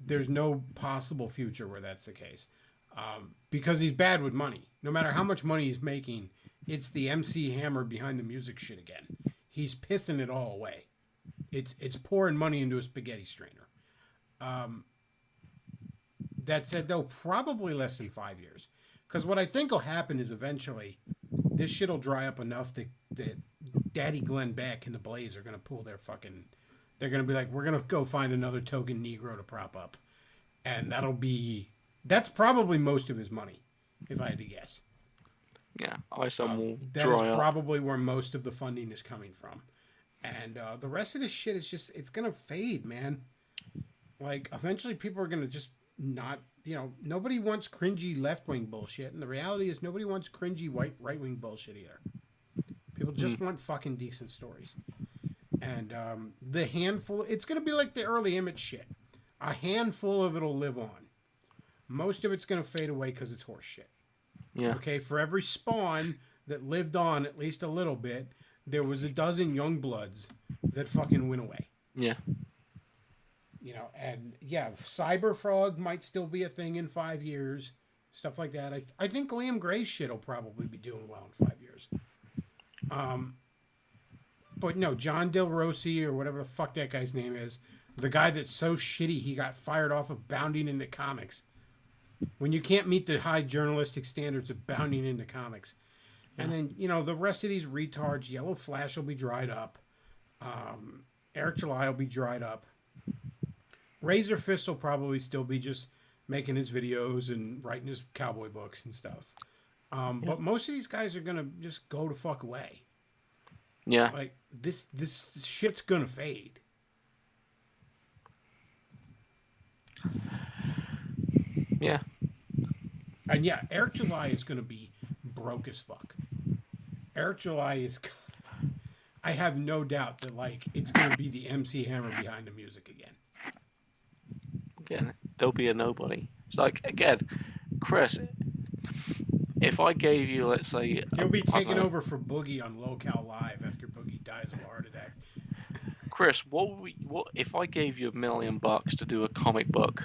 There's no possible future where that's the case. because he's bad with money. No matter how much money he's making, it's the MC Hammer behind the music shit again. He's pissing it all away. It's pouring money into a spaghetti strainer. That said, though, probably less than 5 years. Because what I think will happen is eventually this shit will dry up enough that Daddy Glenn Beck and the Blaze are going to pull their fucking... They're going to be like, we're going to go find another token Negro to prop up. And that's probably most of his money, if I had to guess. Yeah, ISOM will That dry is up. probably where most of the funding is coming from. And the rest of this shit is just, it's going to fade, man. Like, eventually people are going to just not, nobody wants cringy left-wing bullshit. And the reality is nobody wants cringy right-wing bullshit either. People just want fucking decent stories. And the handful, it's going to be like the early image shit. A handful of it'll live on. Most of it's going to fade away because it's horse shit. Yeah. Okay, for every Spawn that lived on at least a little bit, there was a dozen young bloods that fucking went away. Yeah. And yeah, Cyberfrog might still be a thing in 5 years. Stuff like that. I think Liam Gray's shit will probably be doing well in 5 years. But no, John Del Rossi or whatever the fuck that guy's name is, the guy that's so shitty he got fired off of bounding into comics. When you can't meet the high journalistic standards of bounding into comics. And then, the rest of these retards, Yellow Flash will be dried up. Eric July will be dried up. Razor Fist will probably still be just making his videos and writing his cowboy books and stuff. But most of these guys are going to just go to fuck away. Yeah. Like, this shit's going to fade. Yeah. And yeah, Eric July is going to be broke as fuck. Eric July is... I have no doubt that, like, it's going to be the MC Hammer behind the music again. Again, there'll be a nobody. It's like, again, Chris, if I gave you, let's say... He'll be taking over for Boogie on Locale Live after Boogie dies of a heart attack. Chris, what if I gave you $1 million to do a comic book,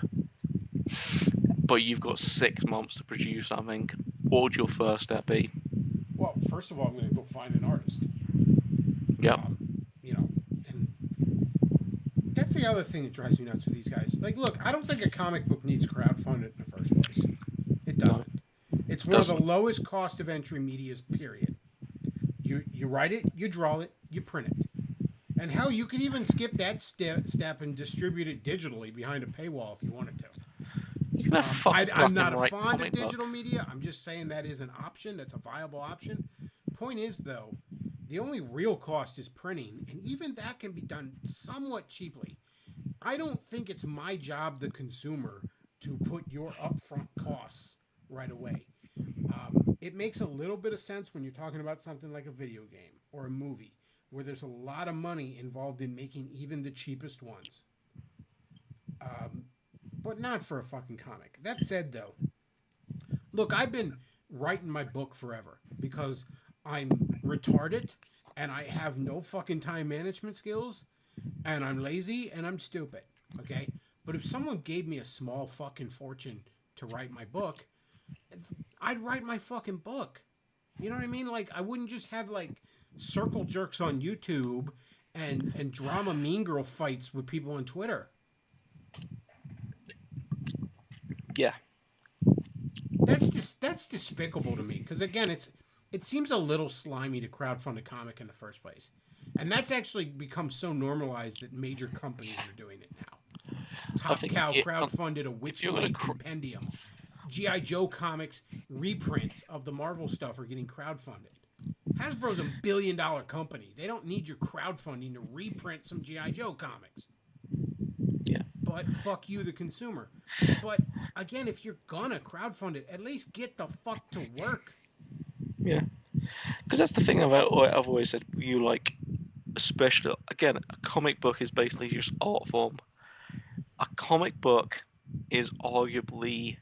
but you've got 6 months to produce something, what would your first step be? Well, first of all, I'm going to go find an artist. Yep. And that's the other thing that drives me nuts with these guys. Like, look, I don't think a comic book needs crowdfunded in the first place. It doesn't. It's one of the lowest cost of entry medias, period. You write it, you draw it, you print it. And hell, you can even skip that step and distribute it digitally behind a paywall if you wanted to. You can have I'm not a fond of digital media. I'm just saying that is an option. That's a viable option. Point is, though, the only real cost is printing, and even that can be done somewhat cheaply. I don't think it's my job, the consumer, to put your upfront costs right away. It makes a little bit of sense when you're talking about something like a video game or a movie, where there's a lot of money involved in making even the cheapest ones. But not for a fucking comic. That said, though, look, I've been writing my book forever because I'm retarded and I have no fucking time management skills and I'm lazy and I'm stupid, okay? But if someone gave me a small fucking fortune to write my book, I'd write my fucking book. You know what I mean? Like, I wouldn't just have, like, circle jerks on YouTube and drama mean girl fights with people on Twitter. Yeah. That's despicable to me because again it seems a little slimy to crowdfund a comic in the first place, and that's actually become so normalized that major companies are doing it now. Top Cow crowdfunded a Witchblade compendium. G.I. Joe comics reprints of the Marvel stuff are getting crowdfunded. Hasbro's a $1 billion company. They don't need your crowdfunding to reprint some G.I. Joe comics. Yeah. But fuck you, the consumer. But again, if you're gonna crowdfund it, at least get the fuck to work. Yeah. Because that's the thing I've always said. You like, especially again, a comic book is basically just art form. A comic book is arguably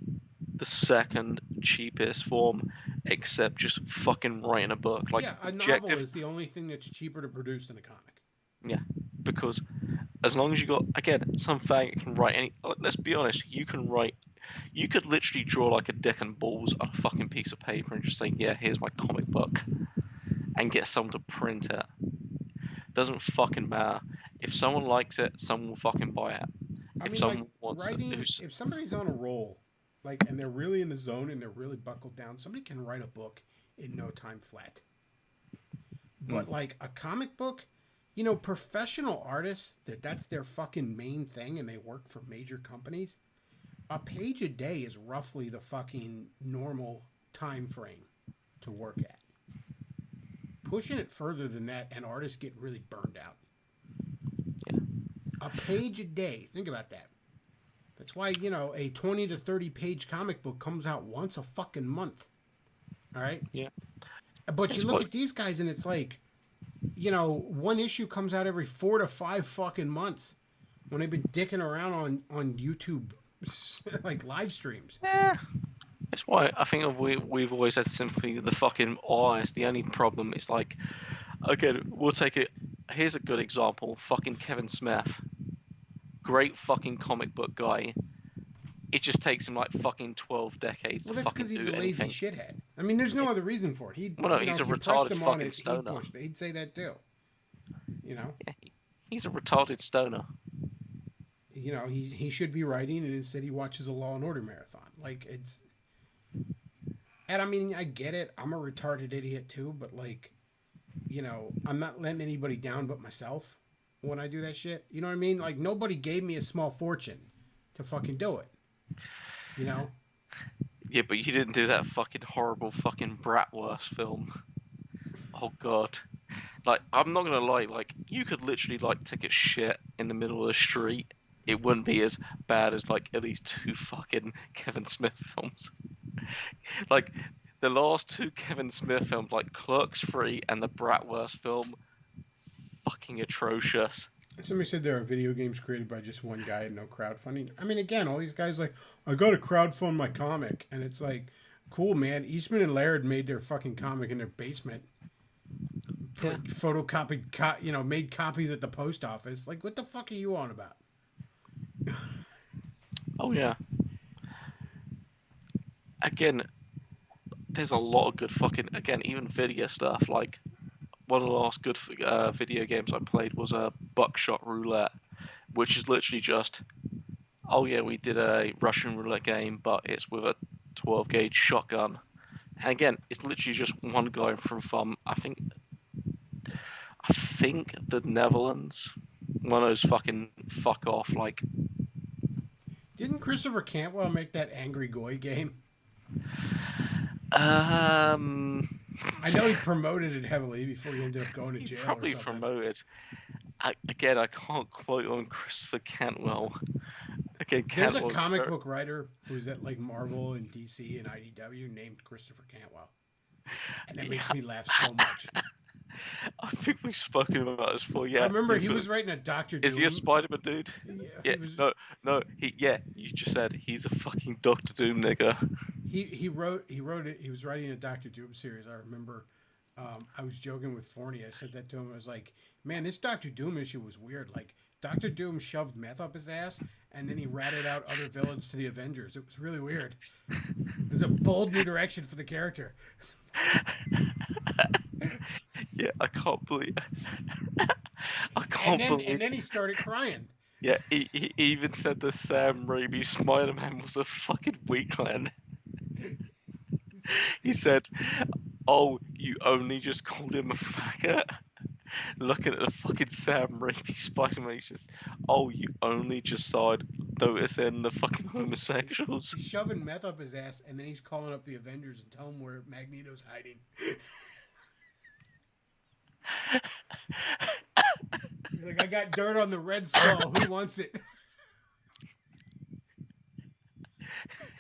the second cheapest form, except just fucking writing a book. Like, yeah, a novel is the only thing that's cheaper to produce than a comic. Yeah, because as long as you got, again, some fag can write any. Let's be honest, you can write You could literally draw like a dick and balls on a fucking piece of paper and just say, yeah, here's my comic book, and get someone to print it. Doesn't fucking matter. If someone likes it, someone will fucking buy it. I If mean, someone like, wants it, writing, if somebody's on a roll, like, and they're really in the zone and they're really buckled down, somebody can write a book in no time flat. But, like, a comic book, you know, professional artists, that's their fucking main thing and they work for major companies, a page a day is roughly the fucking normal time frame to work at. Pushing it further than that, and artists get really burned out. Yeah. A page a day. Think about that. That's why, you know, a 20 to 30 page comic book comes out once a fucking month. All right? Yeah. But you look at these guys and it's like, you know, one issue comes out every 4 to 5 fucking months when they've been dicking around on YouTube, like live streams. Yeah. That's why I think we've always had sympathy with the fucking artist. The only problem is like, again, we'll take it. Here's a good example. Fucking Kevin Smith. Great fucking comic book guy. It just takes him like fucking 12 decades Well, to that's fucking because he's do a lazy anything. shithead. I mean, there's no other reason for it. Well, no, he's a retarded fucking stoner. He'd say that too. You know? Yeah, he's a retarded stoner. You know, he should be writing, and instead he watches a Law and Order marathon. Like, it's... And I mean, I get it. I'm a retarded idiot too, but like, you know, I'm not letting anybody down but myself when I do that shit. You know what I mean? Like, nobody gave me a small fortune to fucking do it. You know? Yeah, but you didn't do that fucking horrible fucking Bratwurst film. Oh god. Like, I'm not gonna lie, like, you could literally like take a shit in the middle of the street. It wouldn't be as bad as like at least 2 fucking Kevin Smith films. Like, the last 2 Kevin Smith films, like Clerks 3 and the Bratwurst film, fucking atrocious. Somebody said there are video games created by just one guy and no crowdfunding. I mean, again, all these guys like, I got to crowdfund my comic. And it's like, cool, man. Eastman and Laird made their fucking comic in their basement. Yeah. Photocopied, made copies at the post office. Like, what the fuck are you on about? Oh, yeah. Again, there's a lot of good fucking, again, even video stuff. Like, one of the last good video games I played was a Buckshot Roulette, which is literally just, oh yeah, we did a Russian roulette game, but it's with a 12 gauge shotgun. And again, it's literally just one guy from I think the Netherlands. One of those fucking fuck off, like. Didn't Christopher Cantwell make that Angry Goy game? I know he promoted it heavily before he ended up going to jail. Probably or something. promoted. I can't quote on Christopher Cantwell. Okay, There's a comic book writer who's at like Marvel and DC and IDW named Christopher Cantwell, and it makes me laugh so much. I think we've spoken about this before. Yeah, I remember he was writing a Doctor Doom. Is he a Spider-Man dude? Yeah. No. You just said he's a fucking Doctor Doom nigga. He wrote it. He was writing a Doctor Doom series. I remember. I was joking with Forney. I said that to him. I was like, "Man, this Doctor Doom issue was weird. Like, Doctor Doom shoved meth up his ass, and then he ratted out other villains to the Avengers. It was really weird. It was a bold new direction for the character." Yeah, I can't believe. And then he started crying. Yeah, he even said that Sam Raimi Spider-Man was a fucking weakling. He said, "Oh, you only just called him a faggot." Looking at the fucking Sam Raimi Spider-Man, he's just, "Oh, you only just started noticing the fucking homosexuals." He's shoving meth up his ass, and then he's calling up the Avengers and telling them where Magneto's hiding. He's like, "I got dirt on the Red Skull. Who wants it?"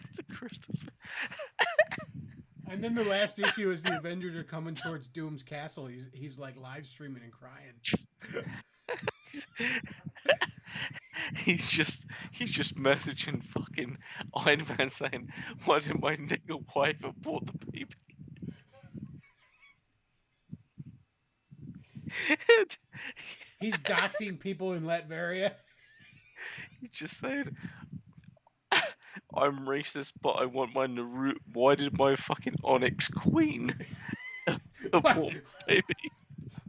It's a Christopher. And then the last issue is the Avengers are coming towards Doom's castle. He's like live streaming and crying. He's just messaging fucking Iron Man saying, "Why didn't my nigga wife abort the baby?" He's doxing people in Latveria. He's just saying, I'm racist, but I want my Naruto. Why did my fucking Onyx Queen abort my baby?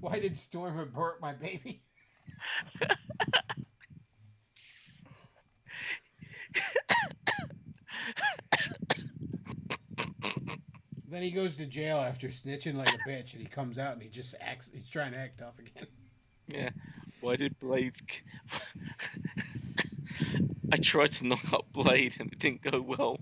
Why did Storm abort my baby? Then he goes to jail after snitching like a bitch, and he comes out and he just acts. He's trying to act tough again. Yeah. Why did Blades? I tried to knock up Blade and it didn't go well.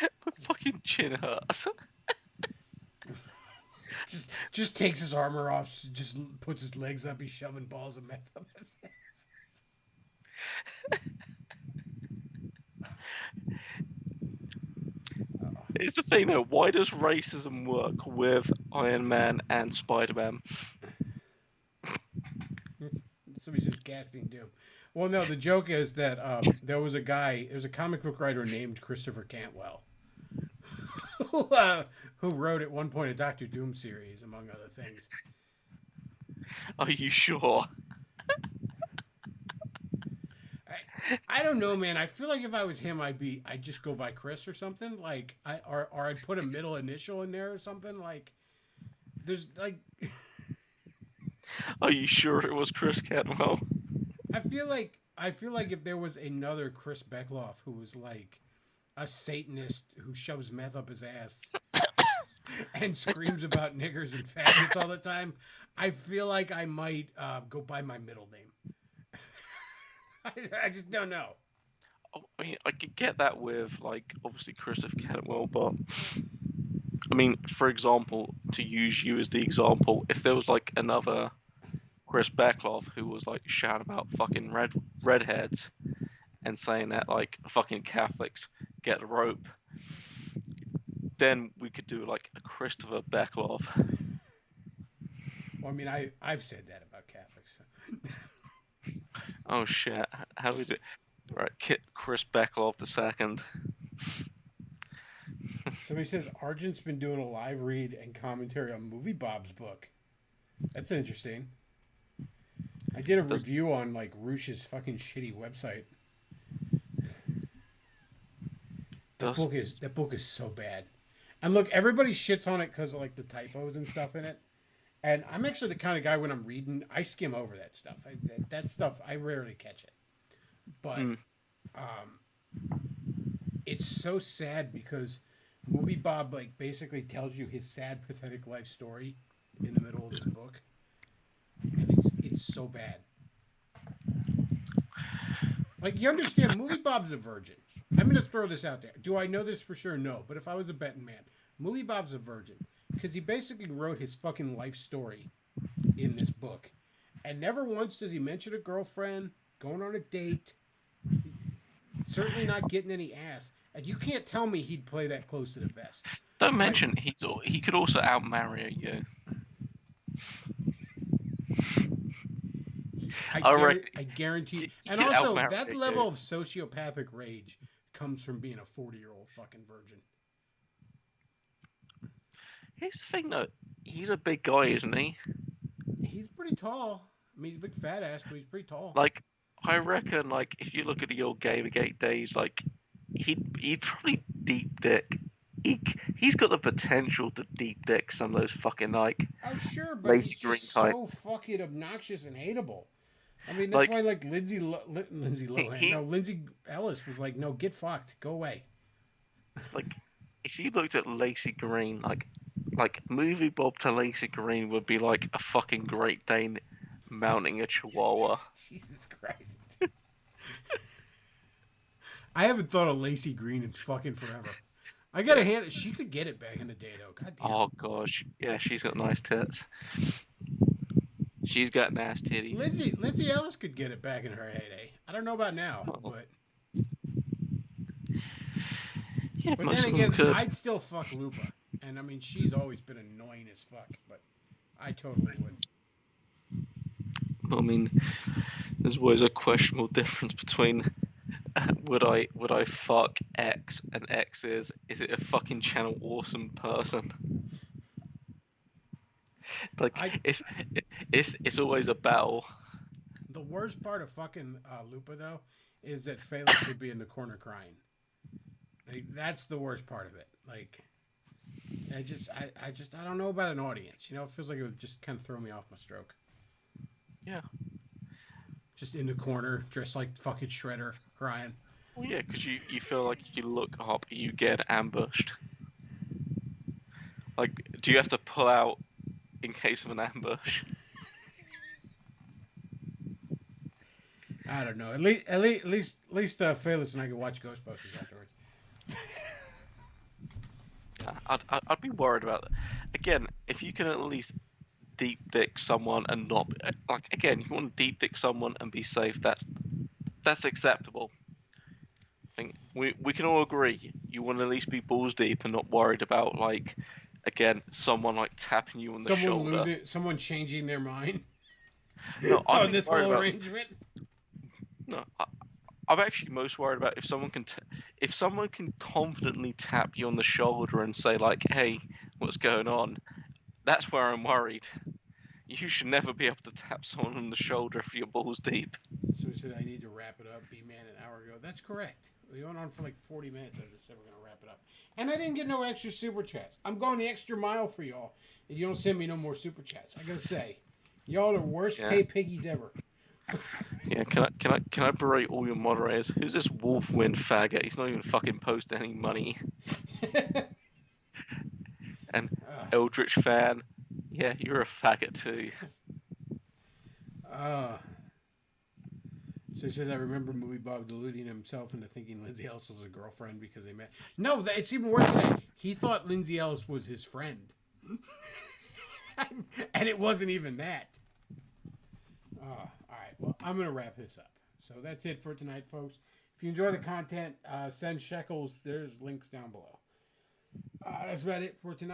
My fucking chin hurts. Just takes his armor off, just puts his legs up, he's shoving balls of meth up his ass. It's the thing though, why does racism work with Iron Man and Spider-Man? Somebody's just casting doom. Well, no, the joke is that there was a comic book writer named Christopher Cantwell who wrote at one point a Doctor Doom series, among other things. Are you sure? I don't know, man. I feel like if I was him, I'd just go by Chris or something. Like or I'd put a middle initial in there or something. Like there's like. Are you sure it was Chris Cantwell? I feel like if there was another Chris Bechtloff who was like a Satanist who shoves meth up his ass and screams about niggers and faggots all the time, I feel like I might go by my middle name. I just don't know. I mean, I could get that with, like, obviously Christopher Cantwell, but I mean, for example, to use you as the example, if there was like another Chris Bechtloff who was like shouting about fucking redheads and saying that like fucking Catholics get the rope, then we could do like a Christopher Bechtloff. Well, I mean, I've said that about Catholics. Oh shit! How do we do? Right, Chris Bechtloff II. Somebody says Argent's been doing a live read and commentary on Movie Bob's book. That's interesting. I did a review on like Roosh's fucking shitty website. That book is so bad. And look, everybody shits on it because of like the typos and stuff in it. And I'm actually the kind of guy when I'm reading, I skim over that stuff. That stuff, I rarely catch it. But it's so sad because Movie Bob like basically tells you his sad, pathetic life story in the middle of this book. And it's so bad. Like, you understand, Movie Bob's a virgin. I'm going to throw this out there. Do I know this for sure? No. But if I was a betting man, Movie Bob's a virgin. Because he basically wrote his fucking life story in this book. And never once does he mention a girlfriend, going on a date, certainly not getting any ass. And you can't tell me he'd play that close to the vest. Don't mention he could also outmarry you. I guarantee. And also, that you. level of sociopathic rage comes from being a 40-year-old fucking virgin. Here's the thing, though. He's a big guy, isn't he? He's pretty tall. I mean, he's a big fat ass, but he's pretty tall. Like, I reckon, like, if you look at the old Gamergate days, like, he'd probably deep dick. He's got the potential to deep dick some of those fucking, like, oh, sure, but Lazy it's Green just types. so fucking obnoxious and hateable. I mean, that's why, like, Lindsay Ellis was like, no, get fucked. Go away. Like, if you looked at Lacey Green, like Movie Bob to Lacey Green would be like a fucking Great Dane mounting a Chihuahua. Jesus Christ. I haven't thought of Lacey Green in fucking forever. I gotta hand it. She could get it back in the day, though. God damn. Oh, gosh. Yeah, she's got nice tits. She's got nice titties. Lindsay Ellis could get it back in her heyday. I don't know about now, but... Yeah, but then again, I'd still fuck Lupa. And I mean, she's always been annoying as fuck, but I totally would. I mean, there's always a questionable difference between would I fuck X and X is it a fucking Channel Awesome person? Like I it's always a battle. the worst part of fucking Lupa though is that Phaelus would be in the corner crying. Like that's the worst part of it. Like I don't know about an audience. You know, it feels like it would just kind of throw me off my stroke. Yeah. Just in the corner, dressed like fucking Shredder, crying. Well, yeah, because you feel like if you look up, you get ambushed. Like, do you have to pull out in case of an ambush? I don't know. At least Phaelus and I can watch Ghostbusters afterwards. Yeah, I'd be worried about that. Again, if you can at least deep dick someone and not like again, if you want to deep dick someone and be safe, that's acceptable. I think we can all agree you want to at least be balls deep and not worried about like again someone like tapping you on the shoulder. Someone changing their mind No, on this whole arrangement. No, I'm actually most worried about if someone can if someone can confidently tap you on the shoulder and say like, "Hey, what's going on?" That's where I'm worried. You should never be able to tap someone on the shoulder if you're balls deep. So he said, "I need to wrap it up." B-Man an hour ago. That's correct. We went on for like 40 minutes. I just said we're gonna wrap it up, and I didn't get no extra super chats. I'm going the extra mile for y'all, and you don't send me no more super chats. I gotta say, y'all are the worst pay piggies ever. Yeah, can I berate all your moderators? Who's this Wolfwind faggot? He's not even fucking posting any money. And Eldritch fan, yeah, you're a faggot too. So he says, I remember Movie Bob deluding himself into thinking Lindsay Ellis was a girlfriend because they met. No, it's even worse than that. He thought Lindsay Ellis was his friend. And it wasn't even that. All right, well, I'm going to wrap this up. So that's it for tonight, folks. If you enjoy the content, send shekels. There's links down below. That's about it for tonight.